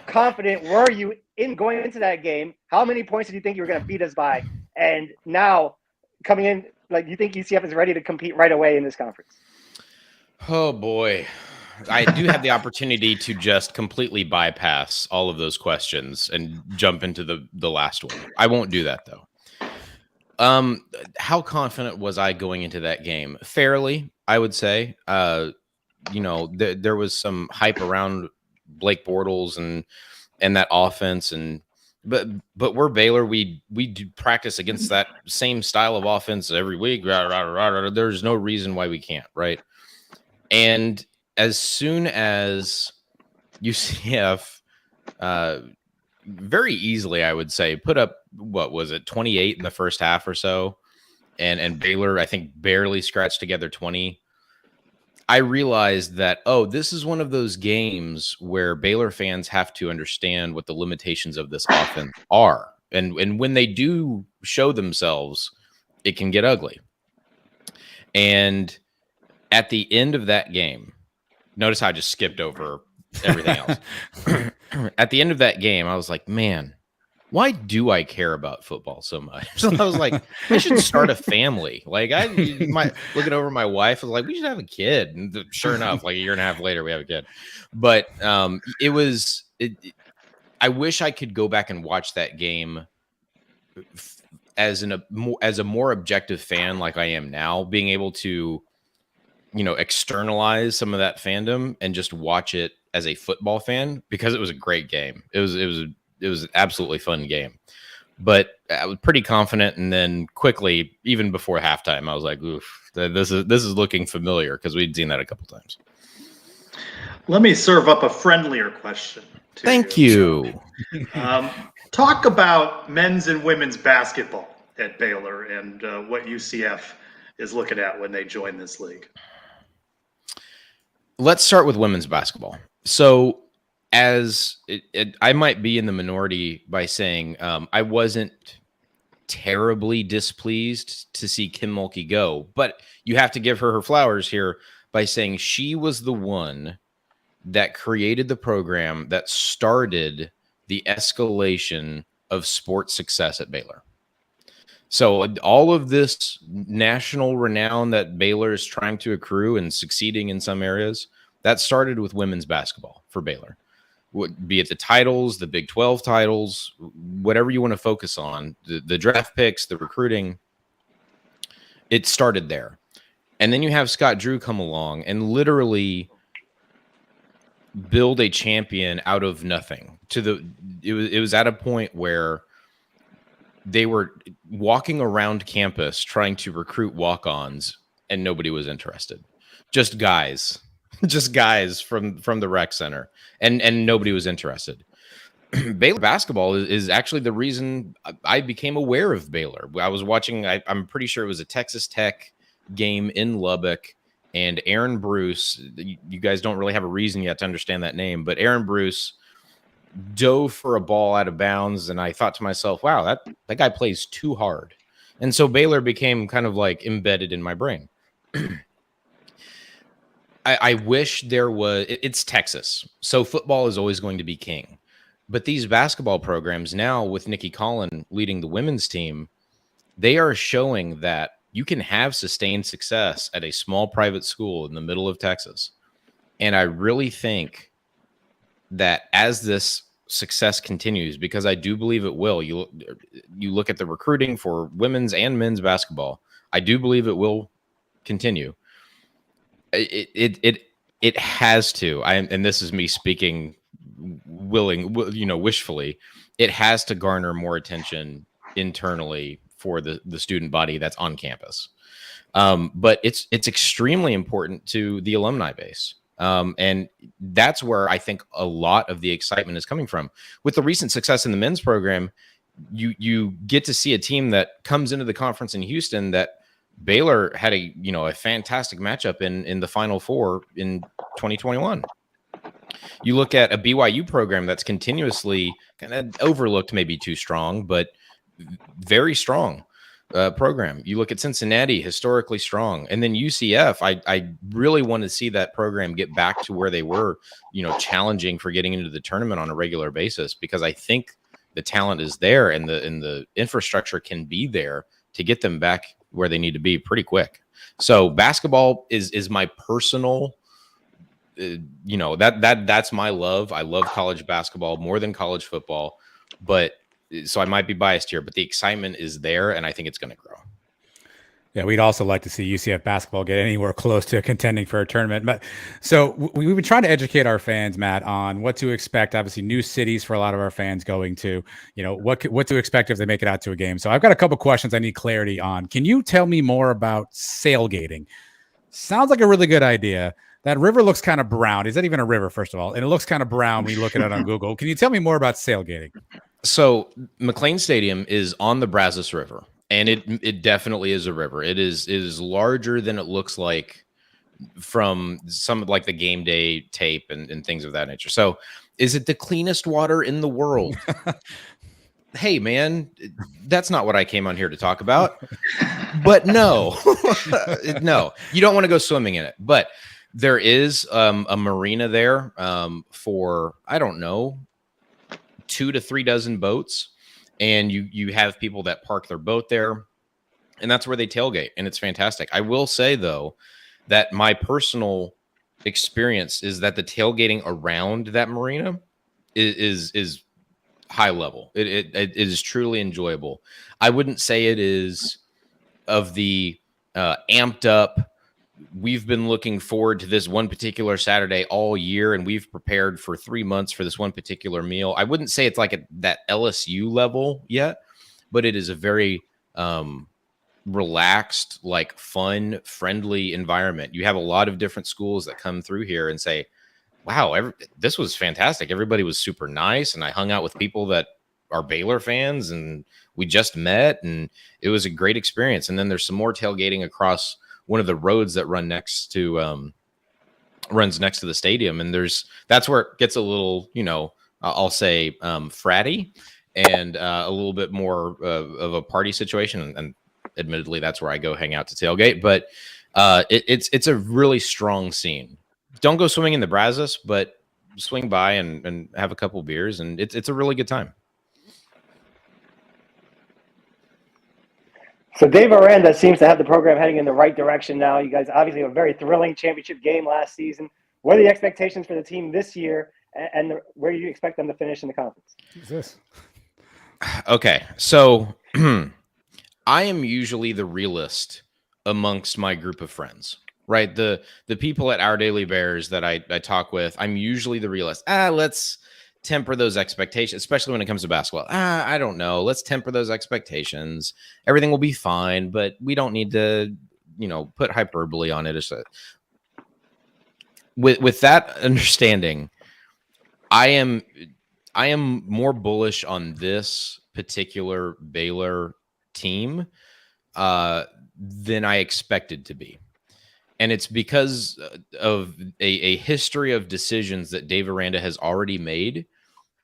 Confident were you in going into that game? How many points did you think you were going to beat us by? And now coming in, like, you think UCF is ready to compete right away in this conference? Oh boy. I do have the opportunity to just completely bypass all of those questions and jump into the last one. I won't do that though. How confident was I going into that game? Fairly, I would say. There was some hype around Blake Bortles and that offense, but we're Baylor. We do practice against that same style of offense every week. There's no reason why we can't, right? And as soon as UCF very easily, I would say, put up, what was it, 28 in the first half or so, and Baylor, I think, barely scratched together 20. I realized that, this is one of those games where Baylor fans have to understand what the limitations of this offense are. And when they do show themselves, it can get ugly. And at the end of that game, notice how I just skipped over everything else. At the end of that game, I was like, man, why do I care about football so much? So I was like, I should start a family. Like, looking over my wife, I was like, we should have a kid. And sure enough, like a year and a half later, we have a kid. But I wish I could go back and watch that game as a more objective fan, like I am now, being able to, externalize some of that fandom and just watch it as a football fan, because it was a great game. It was an absolutely fun game, but I was pretty confident. And then quickly, even before halftime, I was like, oof, this is looking familiar, because we'd seen that a couple times. Let me serve up a friendlier question. Thank you. Talk about men's and women's basketball at Baylor and what UCF is looking at when they join this league. Let's start with women's basketball. So I might be in the minority by saying I wasn't terribly displeased to see Kim Mulkey go, but you have to give her flowers here by saying she was the one that created the program that started the escalation of sports success at Baylor. So all of this national renown that Baylor is trying to accrue and succeeding in some areas, that started with women's basketball for Baylor. Be it the titles, the Big 12 titles, whatever you want to focus on, the draft picks, the recruiting, it started there. And then you have Scott Drew come along and literally build a champion out of nothing. It was at a point where they were walking around campus trying to recruit walk-ons, and nobody was interested. Just guys from the rec center, and nobody was interested. Baylor basketball is actually the reason I became aware of Baylor. I was watching, I'm pretty sure it was a Texas Tech game in Lubbock, and Aaron Bruce, you guys don't really have a reason yet to understand that name, but Aaron Bruce dove for a ball out of bounds, and I thought to myself, wow, that guy plays too hard. And so Baylor became kind of like embedded in my brain. I wish there was, it's Texas, so football is always going to be king. But these basketball programs now, with Nikki Collin leading the women's team, they are showing that you can have sustained success at a small private school in the middle of Texas. And I really think that as this success continues, because I do believe it will, you look at the recruiting for women's and men's basketball, I do believe it will continue. It has to, and this is me speaking wishfully, it has to garner more attention internally for the student body that's on campus. But it's extremely important to the alumni base. And that's where I think a lot of the excitement is coming from. With the recent success in the men's program, you get to see a team that comes into the conference in Houston that Baylor had a fantastic matchup in the Final Four in 2021. You look at a BYU program that's continuously kind of overlooked, maybe too strong, but very strong program. You look at Cincinnati, historically strong, and then UCF. I really want to see that program get back to where they were, challenging for getting into the tournament on a regular basis, because I think the talent is there and the infrastructure can be there to get them back where they need to be pretty quick. So basketball is my personal, that's my love. I love college basketball more than college football, but so I might be biased here, but the excitement is there, and I think it's going to grow. Yeah, we'd also like to see UCF basketball get anywhere close to contending for a tournament. But so we've been trying to educate our fans, Matt, on what to expect. Obviously, new cities for a lot of our fans going to, what to expect if they make it out to a game. So I've got a couple questions I need clarity on. Can you tell me more about sailgating? Sounds like a really good idea. That river looks kind of brown. Is that even a river, first of all? And it looks kind of brown when you look at it on Google. Can you tell me more about sailgating? So McLean Stadium is on the Brazos River, and it definitely is a river. It is larger than it looks like from some of like the game day tape and things of that nature. So is it the cleanest water in the world? Hey, man, that's not what I came on here to talk about. But no, no, you don't want to go swimming in it. But there is a marina there for, I don't know, 2 to 3 dozen boats, and you have people that park their boat there, and that's where they tailgate, and it's fantastic. I will say though that my personal experience is that the tailgating around that marina is high level. It is truly enjoyable. I wouldn't say it is of the amped up, we've been looking forward to this one particular Saturday all year, and we've prepared for 3 months for this one particular meal. I wouldn't say it's like that LSU level yet, but it is a very relaxed, like fun, friendly environment. You have a lot of different schools that come through here and say, wow, this was fantastic. Everybody was super nice, and I hung out with people that are Baylor fans, and we just met, and it was a great experience. And then there's some more tailgating across one of the roads that runs next to the stadium, and that's where it gets a little, I'll say fratty and a little bit more of a party situation. And admittedly, that's where I go hang out to tailgate. But it's a really strong scene. Don't go swimming in the Brazos, but swing by and have a couple beers, and it's a really good time. So Dave Aranda seems to have the program heading in the right direction now. You guys obviously have a very thrilling championship game last season. What are the expectations for the team this year, and where do you expect them to finish in the conference? Who's this? Okay, so I am usually the realist amongst my group of friends, right? The people at Our Daily Bears that I talk with, I'm usually the realist. Let's temper those expectations, especially when it comes to basketball. I don't know. Let's temper those expectations. Everything will be fine, but we don't need to, put hyperbole on it. With that understanding, I am more bullish on this particular Baylor team than I expected to be. And it's because of a history of decisions that Dave Aranda has already made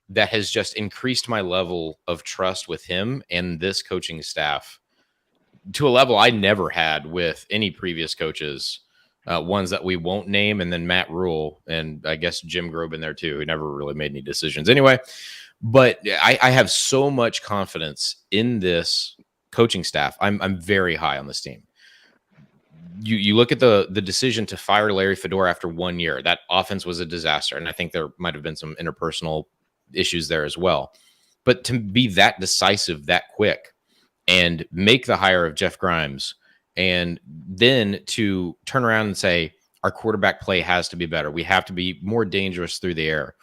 that has just increased my level of trust with him and this coaching staff to a level I never had with any previous coaches, ones that we won't name, and then Matt Rule, and I guess Jim Grobe in there too, who never really made any decisions anyway. But I have so much confidence in this coaching staff. I'm very high on this team. You look at the decision to fire Larry Fedora after 1 year. That offense was a disaster, and I think there might have been some interpersonal issues there as well. But to be that decisive that quick and make the hire of Jeff Grimes, and then to turn around and say our quarterback play has to be better, we have to be more dangerous through the air,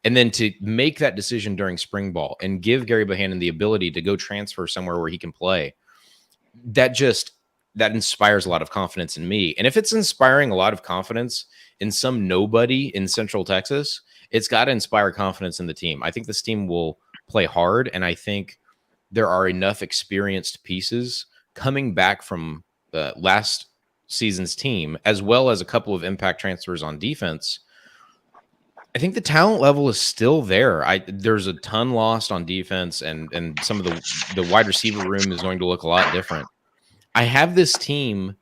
and then to make that decision during spring ball and give Gary Bohannon the ability to go transfer somewhere where he can play, that inspires a lot of confidence in me. And if it's inspiring a lot of confidence in some nobody in Central Texas, it's got to inspire confidence in the team. I think this team will play hard, and I think there are enough experienced pieces coming back from last season's team, as well as a couple of impact transfers on defense, I think the talent level is still there. There's a ton lost on defense, and some of the wide receiver room is going to look a lot different. I have this team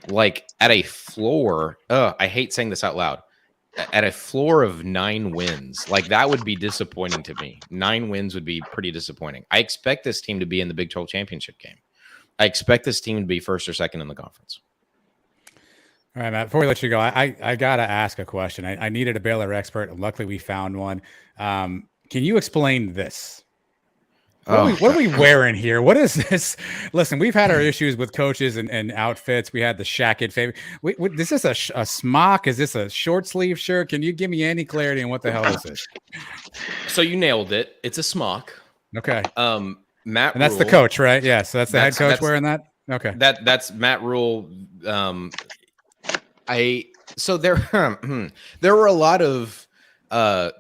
like at a floor. I hate saying this out loud. At a floor of 9 wins, like that would be disappointing to me. 9 wins would be pretty disappointing. I expect this team to be in the Big 12 championship game. I expect this team to be first or second in the conference. All right, Matt, before we let you go, I got to ask a question. I needed a Baylor expert, and luckily we found one. Can you explain this? What are we wearing here? What is this? Listen, we've had our issues with coaches and outfits. We had the Shackett favor. Is this a smock? Is this a short sleeve shirt? Can you give me any clarity on what the hell this is? So you nailed it. It's a smock. Okay. Matt, and that's Rule, the coach, right? Yeah. So that's the head coach wearing that. Okay. That's Matt Rule. So there were a lot of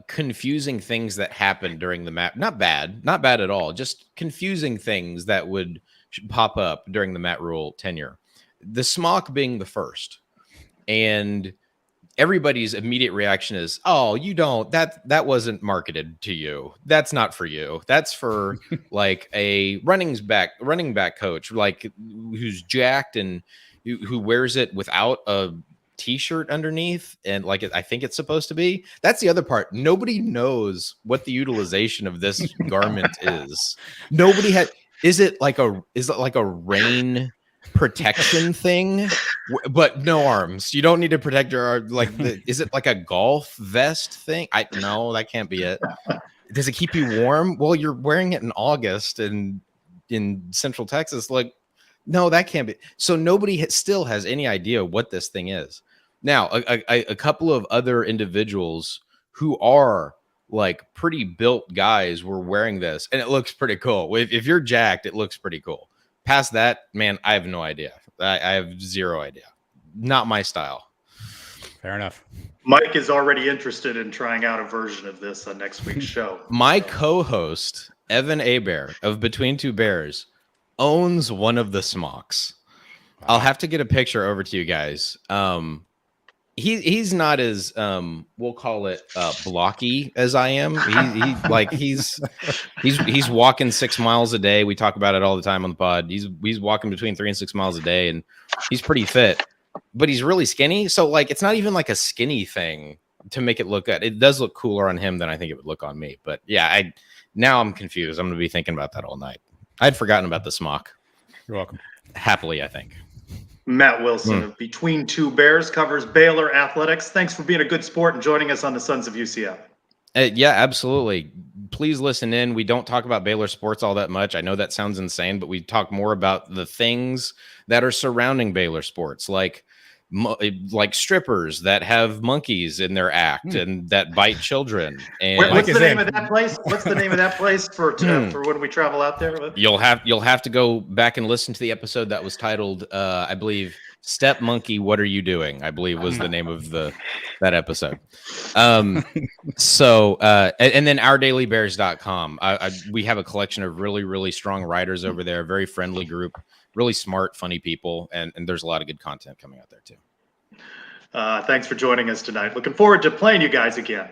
confusing things that happened during the Matt. Not bad at all. Just confusing things that would pop up during the Matt Rule tenure. The smock being the first, and everybody's immediate reaction is, "Oh, you don't. That wasn't marketed to you. That's not for you. That's for like a running back coach, like who's jacked and who wears it without a t-shirt underneath, and like I think it's supposed to be." That's the other part. Nobody knows what the utilization of this garment is. Nobody had. Is it like a rain protection thing, but no arms? You don't need to protect your arm. Like, is it like a golf vest thing? No, that can't be it. Does it keep you warm? Well, you're wearing it in August and in Central Texas. Like, no, that can't be. So nobody still has any idea what this thing is. Now, a couple of other individuals who are like pretty built guys were wearing this, and it looks pretty cool. If you're jacked, it looks pretty cool. Past that, man, I have no idea. I have zero idea. Not my style. Fair enough. Mike is already interested in trying out a version of this on next week's show. My co-host, Evan Abear of Between Two Bears, owns one of the smocks. Wow. I'll have to get a picture over to you guys. He's not as we'll call it blocky as I am. He's walking 6 miles a day. We talk about it all the time on the pod. He's walking between 3 and 6 miles a day, and he's pretty fit, but he's really skinny. So like it's not even like a skinny thing to make it look good. It does look cooler on him than I think it would look on me. But yeah, now I'm confused. I'm gonna be thinking about that all night. I'd forgotten about the smock. You're welcome. Happily, I think. Matt Wilson of Between Two Bears covers Baylor athletics. Thanks for being a good sport and joining us on the Sons of UCF. Yeah, absolutely. Please listen in. We don't talk about Baylor sports all that much. I know that sounds insane, but we talk more about the things that are surrounding Baylor sports, like strippers that have monkeys in their act and that bite children. And what's the name of that place? What's the name of that place for when we travel out there? You'll have to go back and listen to the episode that was titled, I believe, "Step Monkey, What Are You Doing?" I believe was the name of that episode. And then OurDailyBears.com. We have a collection of really, really strong writers over there. Very friendly group. Really smart, funny people, and there's a lot of good content coming out there too. Thanks for joining us tonight. Looking forward to playing you guys again.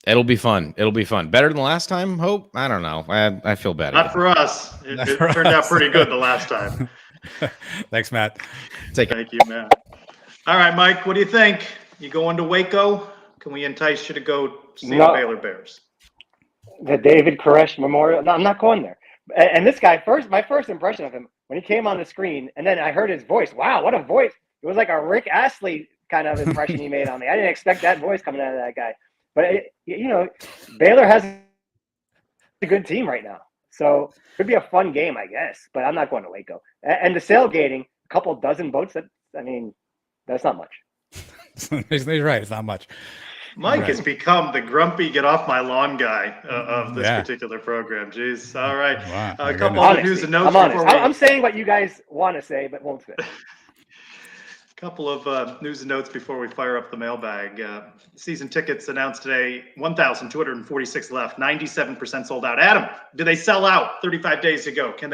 It'll be fun. Better than the last time, Hope? I don't know. I feel bad. Not for us. It turned out pretty good the last time. Thanks, Matt. Thank you, Matt. All right, Mike, what do you think? You going to Waco? Can we entice you to go see the Baylor Bears? The David Koresh Memorial? No, I'm not going there. And this guy, my first impression of him, when he came on the screen, and then I heard his voice. Wow, what a voice. It was like a Rick Astley kind of impression he made on me. I didn't expect that voice coming out of that guy. But, Baylor has a good team right now. So it could be a fun game, I guess. But I'm not going to Waco. And the sailgating, a couple dozen boats, that's not much. He's right. It's not much. Mike has become the grumpy get off my lawn guy of this particular program. Jeez. All right. Wow. A couple of news and notes. I'm saying what you guys want to say, but won't say. Couple of news and notes before we fire up the mailbag. Season tickets announced today, 1,246 left, 97% sold out. Adam, do they sell out 35 days ago? Can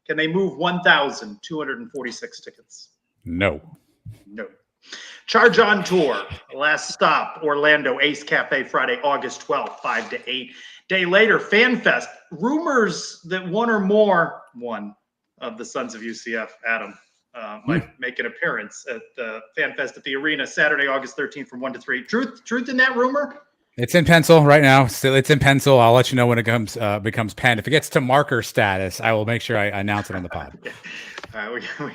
Can they move 1,246 tickets? No. No. Charge on Tour, last stop, Orlando Ace Cafe, Friday, August 12th, 5 to 8. Day later, Fan Fest. Rumors that one of the Sons of UCF, Adam, might make an appearance at the Fan Fest at the arena Saturday, August 13th from 1 to 3. Truth in that rumor? It's in pencil right now. Still, it's in pencil. I'll let you know when it becomes pen. If it gets to marker status, I will make sure I announce it on the pod. Yeah. All right, we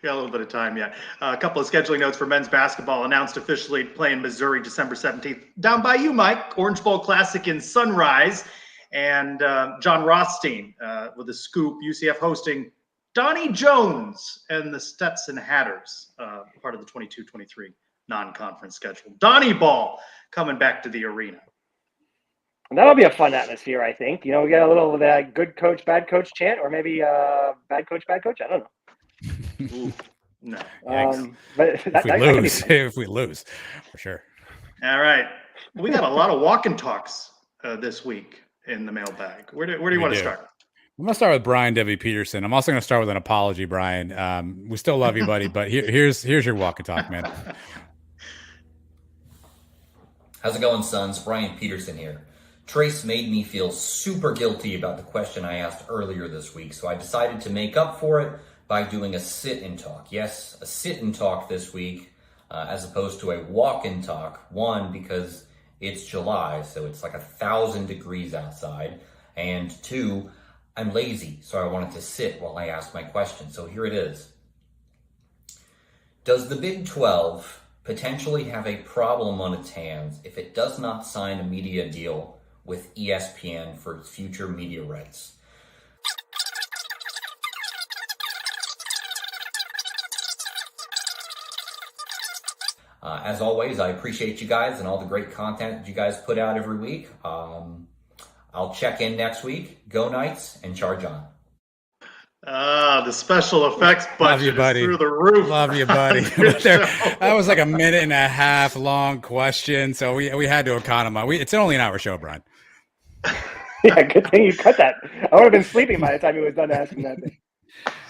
got a little bit of time yet. A couple of scheduling notes for men's basketball. Announced officially playing Missouri December 17th. Down by you, Mike. Orange Bowl Classic in Sunrise. And John Rothstein with a scoop. UCF hosting Donnie Jones and the Stetson Hatters, part of the 22-23 non-conference schedule. Donnie Ball coming back to the arena. And that'll be a fun atmosphere, I think. We get a little of that good coach, bad coach chant, or maybe bad coach, bad coach. I don't know. Ooh, no. But If we lose, for sure. All right. We got a lot of walk and talks this week in the mailbag. Where do you want to start? I'm going to start with Brian W. Peterson. I'm also going to start with an apology, Brian. We still love you, buddy, but here's your walk and talk, man. How's it going, Sons? Brian Peterson here. Trace made me feel super guilty about the question I asked earlier this week, so I decided to make up for it by doing a sit-and talk. Yes, a sit-and talk this week, as opposed to a walk-and talk. One, because it's July, so it's like 1,000 degrees outside. And two, I'm lazy, so I wanted to sit while I asked my question. So here it is. Does the Big 12 potentially have a problem on its hands if it does not sign a media deal with ESPN for its future media rights? As always, I appreciate you guys and all the great content that you guys put out every week. I'll check in next week. Go Knights and charge on. The special effects budget is through the roof. Love you, buddy. That was like a minute and a half long question, so we had to economize. It's only an hour show, Brian. Yeah, good thing you cut that. I would have been sleeping by the time he was done asking that thing.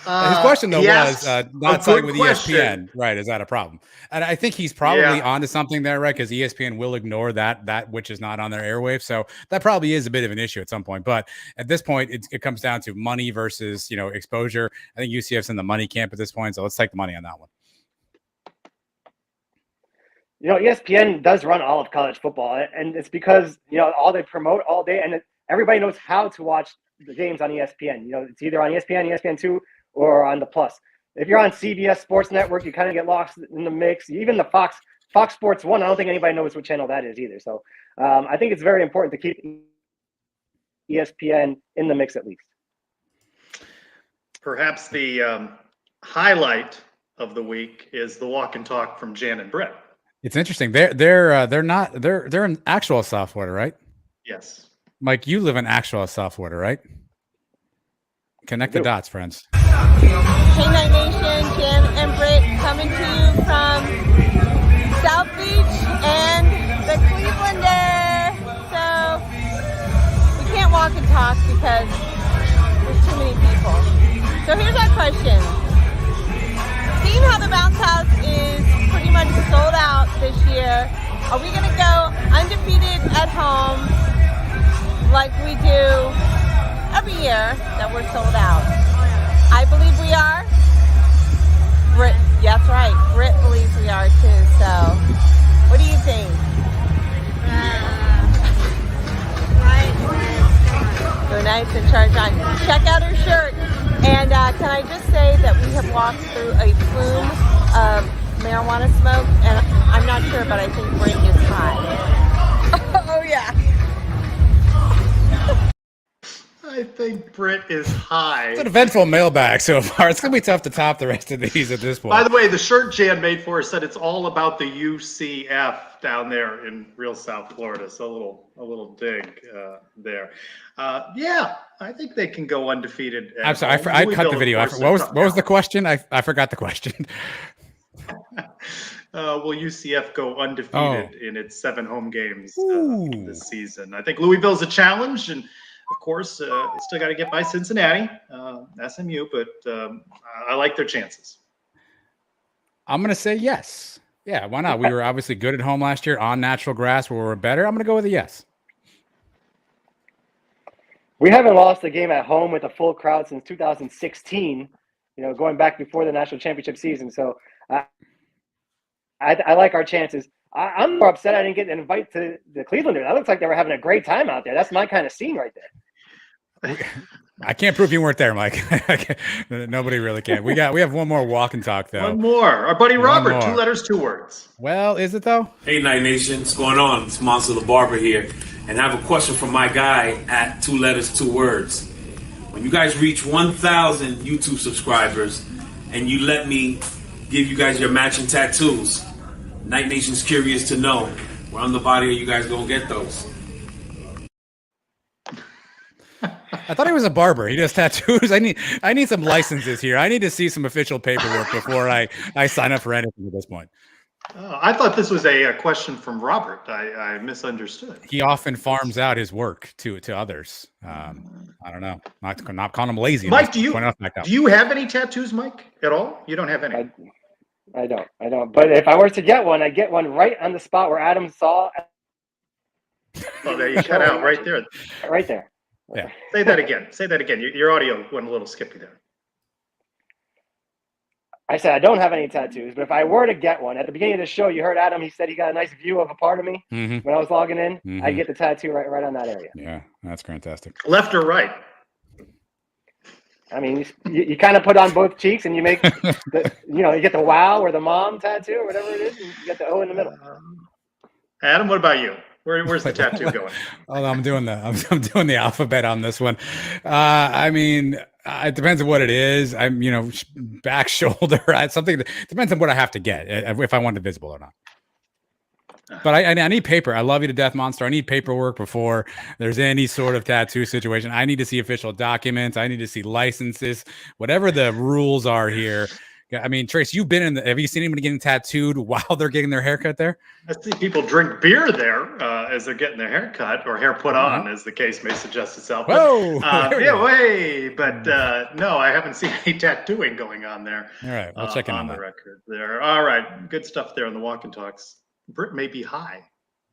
His question, though, was not signing with ESPN. Right, is that a problem? And I think he's probably onto something there, right? Because ESPN will ignore that which is not on their airwaves. So that probably is a bit of an issue at some point. But at this point, it comes down to money versus, exposure. I think UCF's in the money camp at this point. So let's take the money on that one. ESPN does run all of college football. And it's because, all they promote all day. And everybody knows how to watch the games on ESPN. It's either on ESPN, ESPN2, or on the Plus. If you're on CBS Sports Network, you kind of get lost in the mix. Even the Fox Sports 1, I don't think anybody knows what channel that is either. So I think it's very important to keep ESPN in the mix at least. Perhaps the highlight of the week is the walk and talk from Jan and Brett. It's interesting. They're in actual South Florida, right? Yes. Mike, you live in actual South Florida, right? Connect the dots, friends. Hey Night Nation, Jan and Britt coming to you from South Beach and the Clevelander. So we can't walk and talk because there's too many people. So here's our question. Seeing how the bounce house is pretty much sold out this year, are we going to go undefeated at home like we do every year that we're sold out? I believe we are. Britt, that's right. Britt believes we are too. So, what do you think? Go Knights and charge on. Check out her shirt. And can I just say that we have walked through a plume of marijuana smoke, and I'm not sure, but I think Britt is high. Oh yeah. I think Britt is high. It's an eventful mailbag so far. It's going to be tough to top the rest of these at this point. By the way, the shirt Jan made for us said it's all about the UCF down there in real South Florida. So a little dig there. Yeah, I think they can go undefeated. I'm sorry, I cut the video. What was the question? I forgot the question. Will UCF go undefeated in its 7 home games this season? I think Louisville's a challenge, and Of course, still got to get by Cincinnati, SMU, but I like their chances. I'm going to say yes. Yeah, why not? We were obviously good at home last year on natural grass where we were better. I'm going to go with a yes. We haven't lost a game at home with a full crowd since 2016, going back before the national championship season. So I like our chances. I'm more upset I didn't get an invite to the Clevelanders. That looks like they were having a great time out there. That's my kind of scene right there. I can't prove you weren't there, Mike. Nobody really can. We have one more walk and talk, though. One more. Our buddy Robert, 2 letters, 2 words. Well, is it, though? Hey, Night Nation. What's going on? It's Monster the Barber here. And I have a question from my guy at 2 letters, 2 words. When you guys reach 1,000 YouTube subscribers and you let me give you guys your matching tattoos, Night Nation's curious to know where on the body are you guys going to get those? I thought he was a barber. He does tattoos. I need some licenses here. I need to see some official paperwork before I sign up for anything at this point. Oh, I thought this was a question from Robert. I misunderstood. He often farms out his work to others. I don't know. Not calling him lazy. Mike, do you have any tattoos, Mike, at all? You don't have any? I don't. But if I were to get one, I'd get one right on the spot where Adam saw. Oh, there you cut out right there. Right there. Yeah. Say that again. Your audio went a little skippy there. I said I don't have any tattoos, but if I were to get one, at the beginning of the show, you heard Adam. He said he got a nice view of a part of me when I was logging in. I'd get the tattoo right on that area. Yeah, that's fantastic. Left or right? I mean, you kind of put on both cheeks, and you make you get the wow or the mom tattoo or whatever it is, and you get the O in the middle. Adam, what about you? Where's the tattoo going? Oh, I'm doing the alphabet on this one. I mean, it depends on what it is. I'm, back, shoulder, something. Depends on what I have to get if I want it visible or not. But I need paper. I love you to death, Monster. I need paperwork before there's any sort of tattoo situation. I need to see official documents. I need to see licenses, whatever the rules are here. I mean, Trace, have you seen anybody getting tattooed while they're getting their haircut there? I see people drink beer there as they're getting their hair cut or hair put on, as the case may suggest itself. Whoa! But no, I haven't seen any tattooing going on there. All right, we'll check in on the that. record there. All right, good stuff there on the walk and talks. Britt may be high.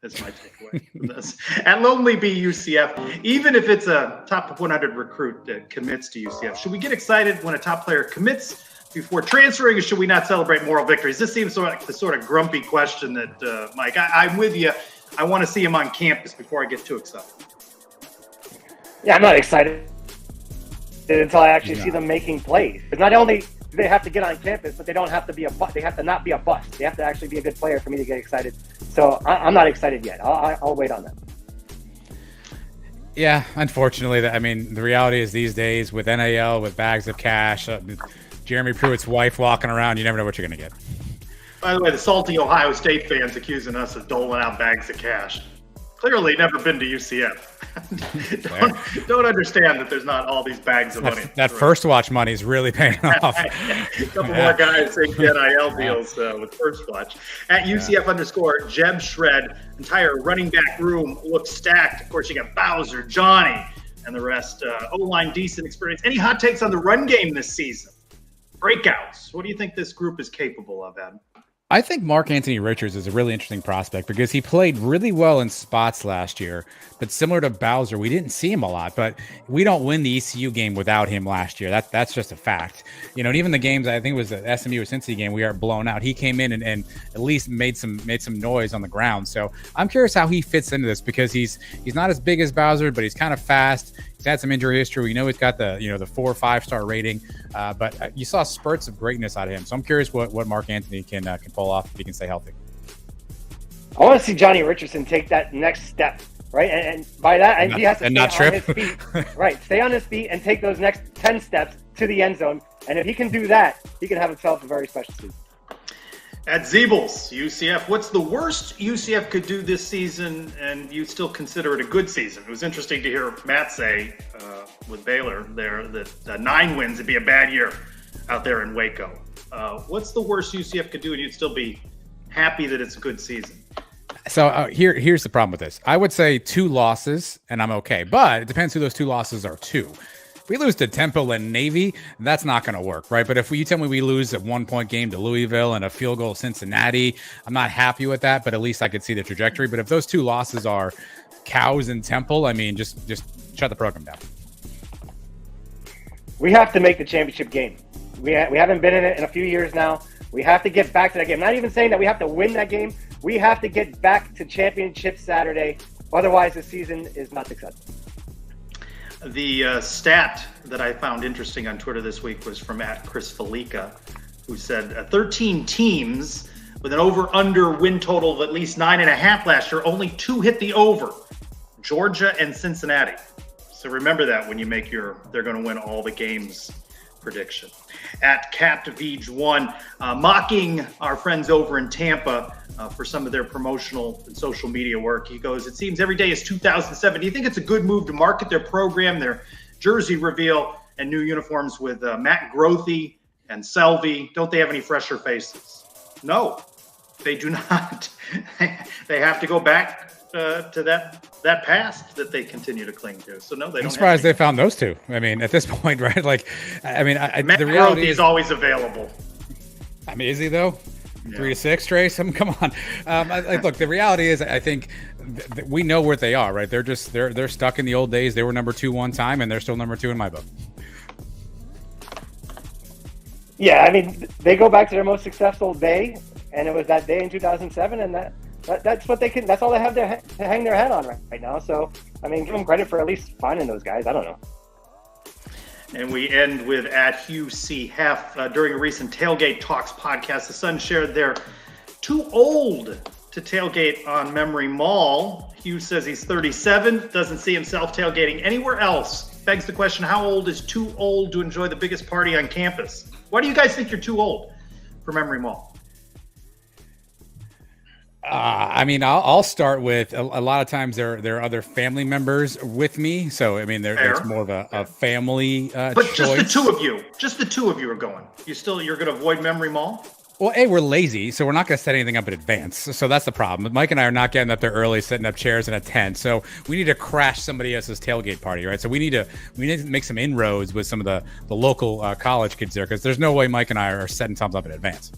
That's my takeaway from this. At Lonely Bee UCF, even if it's a top 100 recruit that commits to UCF, should we get excited when a top player commits before transferring, or should we not celebrate moral victories? This seems like the sort of grumpy question that, Mike, I'm with you. I want to see him on campus before I get too excited. Yeah, I'm not excited until I actually see them making plays. But not only do they have to get on campus, but they don't have to be they have to not be a bust. They have to actually be a good player for me to get excited. So I'm not excited yet. I'll wait on that. Yeah, unfortunately, the reality is these days with NIL, with bags of cash, Jeremy Pruitt's wife walking around, you never know what you're going to get. By the way, the salty Ohio State fans accusing us of doling out bags of cash. Clearly never been to UCF. don't understand that there's not all these bags of money. That First Watch money is really paying off. A couple more guys saying NIL deals with First Watch. At UCF _ Jeb Shred, entire running back room looks stacked. Of course, you got Bowser, Johnny, and the rest. O-line, decent experience. Any hot takes on the run game this season? Breakouts. What do you think this group is capable of, Adam? I think Mark Anthony Richards is a really interesting prospect because he played really well in spots last year, but similar to Bowser, we didn't see him a lot, but we don't win the ECU game without him last year. That's just a fact. And even the games, I think it was the SMU or Cincy game, we are blown out. He came in and at least made some noise on the ground. So I'm curious how he fits into this because he's not as big as Bowser, but he's kind of fast. He's had some injury history. We know he's got the 4 or 5-star rating, but you saw spurts of greatness out of him. So I'm curious what Mark Anthony can pull off if he can stay healthy. I want to see Johnny Richardson take that next step, right? And by that, he has to stay on his feet. Right, stay on his feet and take those next 10 steps to the end zone. And if he can do that, he can have himself a very special season. At Zeebles, UCF, what's the worst UCF could do this season and you still consider it a good season? It was interesting to hear Matt say with Baylor there that 9 wins would be a bad year out there in Waco. What's the worst UCF could do and you'd still be happy that it's a good season? So here's the problem with this. I would say 2 losses, and I'm okay. But it depends who those 2 losses are to. If we lose to Temple and Navy, that's not going to work, right? But if you tell me we lose a 1-point game to Louisville and a field goal to Cincinnati, I'm not happy with that, but at least I could see the trajectory. But if those 2 losses are Cows and Temple, I mean, just shut the program down. We have to make the championship game. We haven't been in it in a few years now. We have to get back to that game. Not even saying that we have to win that game. We have to get back to championship Saturday. Otherwise, the season is not successful. The stat that I found interesting on Twitter this week was from @Chris Felica, who said 13 teams with an over-under win total of at least 9.5 last year. Only 2 hit the over, Georgia and Cincinnati. So remember that when you make they're going to win all the games prediction. @CatVeej1, mocking our friends over in Tampa for some of their promotional and social media work. He goes, it seems every day is 2007. Do you think it's a good move to market their program, their jersey reveal, and new uniforms with Matt Grothe and Selvey? Don't they have any fresher faces? No, they do not. They have to go back to that past that they continue to cling to. So no, they don't. I'm surprised they found those 2. I mean, at this point, right? Like, I mean, the reality is always available. I mean, is he though? 3 to 6, Trace. I mean, come on. Look, the reality is, I think we know where they are, right? They're stuck in the old days. They were number 2 one time, and they're still number 2 in my book. Yeah, I mean, they go back to their most successful day, and it was that day in 2007, and that's what they can. That's all they have to hang their hat on right now. So, I mean, give them credit for at least finding those guys. I don't know. And we end with @HughCF. During a recent Tailgate Talks podcast, the Sun shared they're too old to tailgate on Memory Mall. Hugh says he's 37, doesn't see himself tailgating anywhere else. Begs the question, how old is too old to enjoy the biggest party on campus? Why do you guys think you're too old for Memory Mall? I mean, I'll start with a lot of times there are other family members with me. So, I mean, there's more of a family but choice. Just the two of you are going. You're going to avoid Memory Mall? Well, A, we're lazy, so we're not going to set anything up in advance. So that's the problem. Mike and I are not getting up there early, setting up chairs in a tent. So we need to crash somebody else's tailgate party, right? So we need to make some inroads with some of the local college kids there, because there's no way Mike and I are setting something up in advance.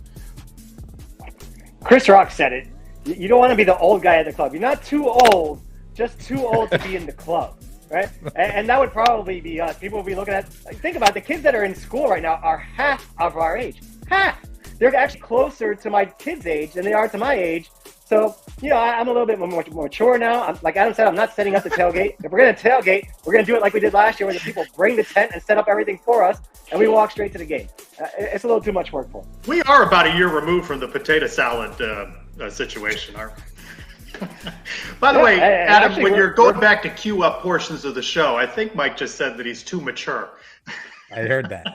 Chris Rock said it. You don't want to be the old guy at the club. You're not too old, just too old to be in the club, right? And that would probably be us. People will be looking at, think about it, the kids that are in school right now are half of our age. Half. They're actually closer to my kids' age than they are to my age. So, I'm a little bit more mature now. Like Adam said, I'm not setting up the tailgate. If we're going to tailgate, we're going to do it like we did last year, where the people bring the tent and set up everything for us, and we walk straight to the game. It's a little too much work for them. We are about a year removed from the potato salad situation, aren't we? By the way, Adam, actually, when you're going back to queue up portions of the show, I think Mike just said that he's too mature. I heard that.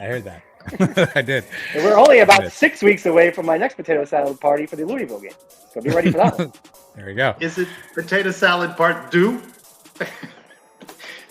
I did. And we're only about 6 weeks away from my next potato salad party for the Louisville game. So be ready for that one. There you go. Is it potato salad part due?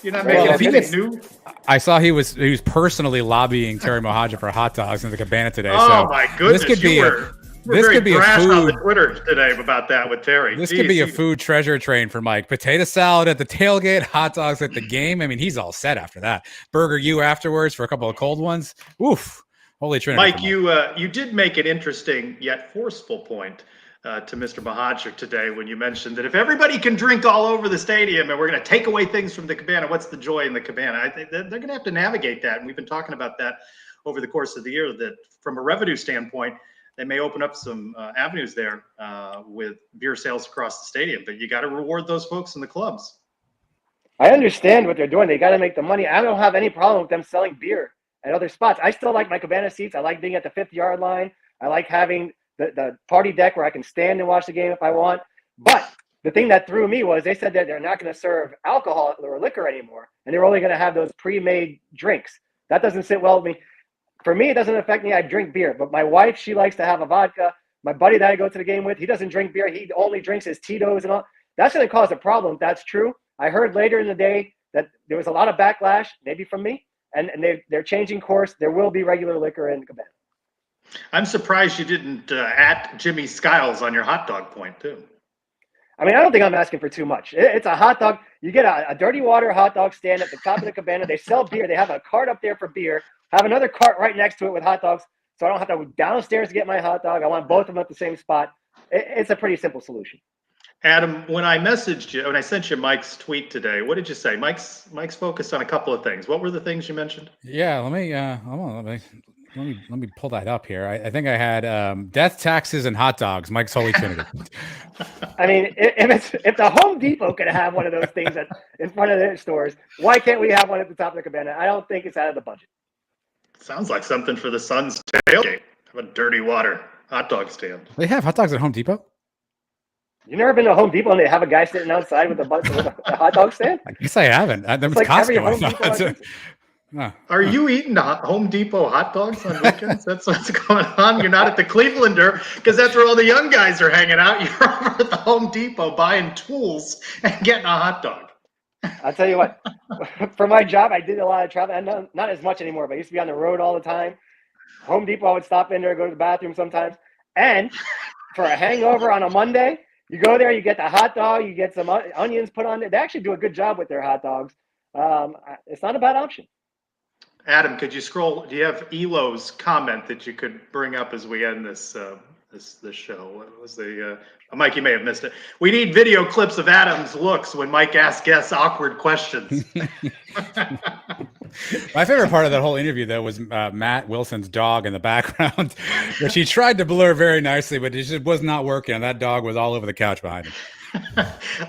You're not making anything new? I saw he was personally lobbying Terry Mohajir for hot dogs in the Cabana today. Oh, so my goodness. This could be a food on the Twitter today about that with Terry. This could be a food treasure train for Mike. Potato salad at the tailgate, hot dogs at the game. I mean, he's all set after that. Burger you afterwards for a couple of cold ones. Oof. Holy Trinity. Mike, you did make an interesting yet forceful point to Mr. Mohajir today when you mentioned that if everybody can drink all over the stadium and we're going to take away things from the Cabana, what's the joy in the Cabana? I think they're going to have to navigate that. And we've been talking about that over the course of the year, that from a revenue standpoint, they may open up some avenues there with beer sales across the stadium, but you got to reward those folks in the clubs. I understand what they're doing. They got to make the money. I don't have any problem with them selling beer at other spots. I still like my Cabana seats. I like being at the 50-yard line. I like having the party deck where I can stand and watch the game if I want. But the thing that threw me was they said that they're not going to serve alcohol or liquor anymore, and they're only going to have those pre-made drinks. That doesn't sit well with me. For me, it doesn't affect me. I drink beer, but my wife, she likes to have a vodka. My buddy that I go to the game with, he doesn't drink beer. He only drinks his Tito's and all. That's going to cause a problem if that's true. I heard later in the day that there was a lot of backlash, maybe from me, and they're changing course. There will be regular liquor in Cabana. I'm surprised you didn't at Jimmy Skiles on your hot dog point, too. I mean, I don't think I'm asking for too much. It's a hot dog. You get a dirty water hot dog stand at the top of the cabana. They sell beer. They have a cart up there for beer. Have another cart right next to it with hot dogs, so I don't have to go downstairs to get my hot dog. I want both of them at the same spot. It's a pretty simple solution. Adam, when I messaged you, when I sent you Mike's tweet today, what did you say? Mike's focused on a couple of things. What were the things you mentioned? Yeah, let me pull that up here. I think I had death, taxes, and hot dogs. Mike's Holy Trinity. I mean, if the Home Depot could have one of those things in front of their stores, why can't we have one at the top of the cabana? I don't think it's out of the budget. Sounds like something for the Suns tailgate. Have a dirty water hot dog stand. They have hot dogs at Home Depot? You never been to Home Depot and they have a guy sitting outside with a hot dog stand? I guess I haven't. That was like every Costco. Home Depot Are you eating Home Depot hot dogs on weekends? That's what's going on. You're not at the Clevelander because that's where all the young guys are hanging out. You're over at the Home Depot buying tools and getting a hot dog. I'll tell you what, for my job, I did a lot of travel, and not as much anymore, but I used to be on the road all the time. Home Depot, I would stop in there, go to the bathroom sometimes. And for a hangover on a Monday, you go there, you get the hot dog, you get some onions put on there. They actually do a good job with their hot dogs. It's not a bad option. Adam, could you scroll? Do you have Elo's comment that you could bring up as we end this this show? What was the Mike? You may have missed it. We need video clips of Adam's looks when Mike asks guests awkward questions. My favorite part of that whole interview, though, was Matt Wilson's dog in the background, which he tried to blur very nicely, but it just was not working. And that dog was all over the couch behind him.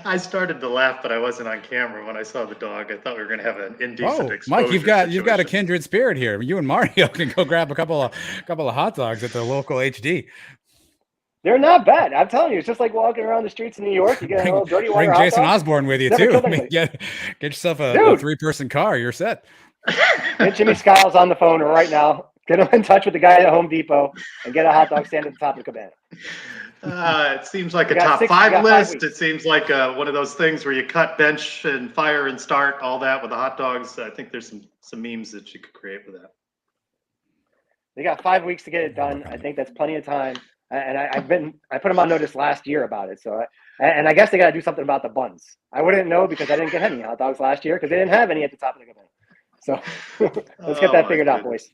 I started to laugh, but I wasn't on camera when I saw the dog. I thought we were going to have an indecent exposure. Mike, you've got a kindred spirit here. You and Mario can go grab a couple of hot dogs at the local HD. They're not bad. I'm telling you, it's just like walking around the streets in New York. You get a little dirty water. Bring Jason Osborne with you too. I mean, get yourself a 3-person car. You're set. Get Jimmy Skiles on the phone right now. Get him in touch with the guy at Home Depot and get a hot dog stand at the top of the cabana. It seems like a top 5 list. It seems like one of those things where you cut, bench, and fire and start all that with the hot dogs. I think there's some memes that you could create with that. They got 5 weeks to get it done. I think that's plenty of time. And I put them on notice last year about it. So, and I guess they got to do something about the buns. I wouldn't know because I didn't get any hot dogs last year because they didn't have any at the top of the cabana. So let's get that figured out, boys.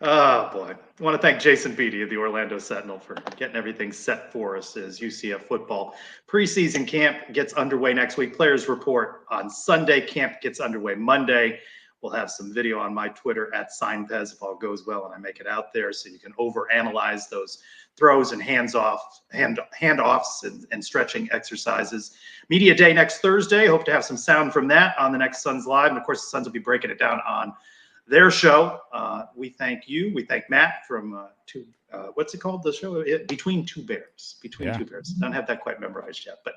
Oh, boy. I want to thank Jason Beatty of the Orlando Sentinel for getting everything set for us as UCF football preseason camp gets underway next week. Players report on Sunday. Camp gets underway Monday. We'll have some video on my Twitter at SignPez if all goes well and I make it out there so you can overanalyze those throws and handoffs and stretching exercises. Media Day next Thursday. Hope to have some sound from that on the next Suns Live. And, of course, the Suns will be breaking it down on their show. We thank you. We thank Matt from what's it called? The show Between Two Bears. Between Two Bears. Don't have that quite memorized yet, but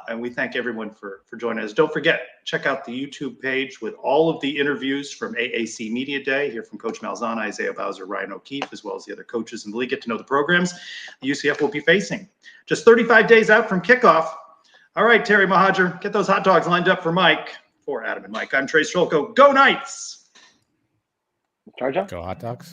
and we thank everyone for joining us. Don't forget, check out the YouTube page with all of the interviews from AAC Media Day. Hear from Coach Malzahn, Isaiah Bowser, Ryan O'Keefe, as well as the other coaches in the league. Get to know the programs the UCF will be facing. Just 35 days out from kickoff. All right, Terry Mahajer, get those hot dogs lined up for Mike. For Adam and Mike, I'm Trace Scholko. Go Knights! Charge up. Go Hot Dogs.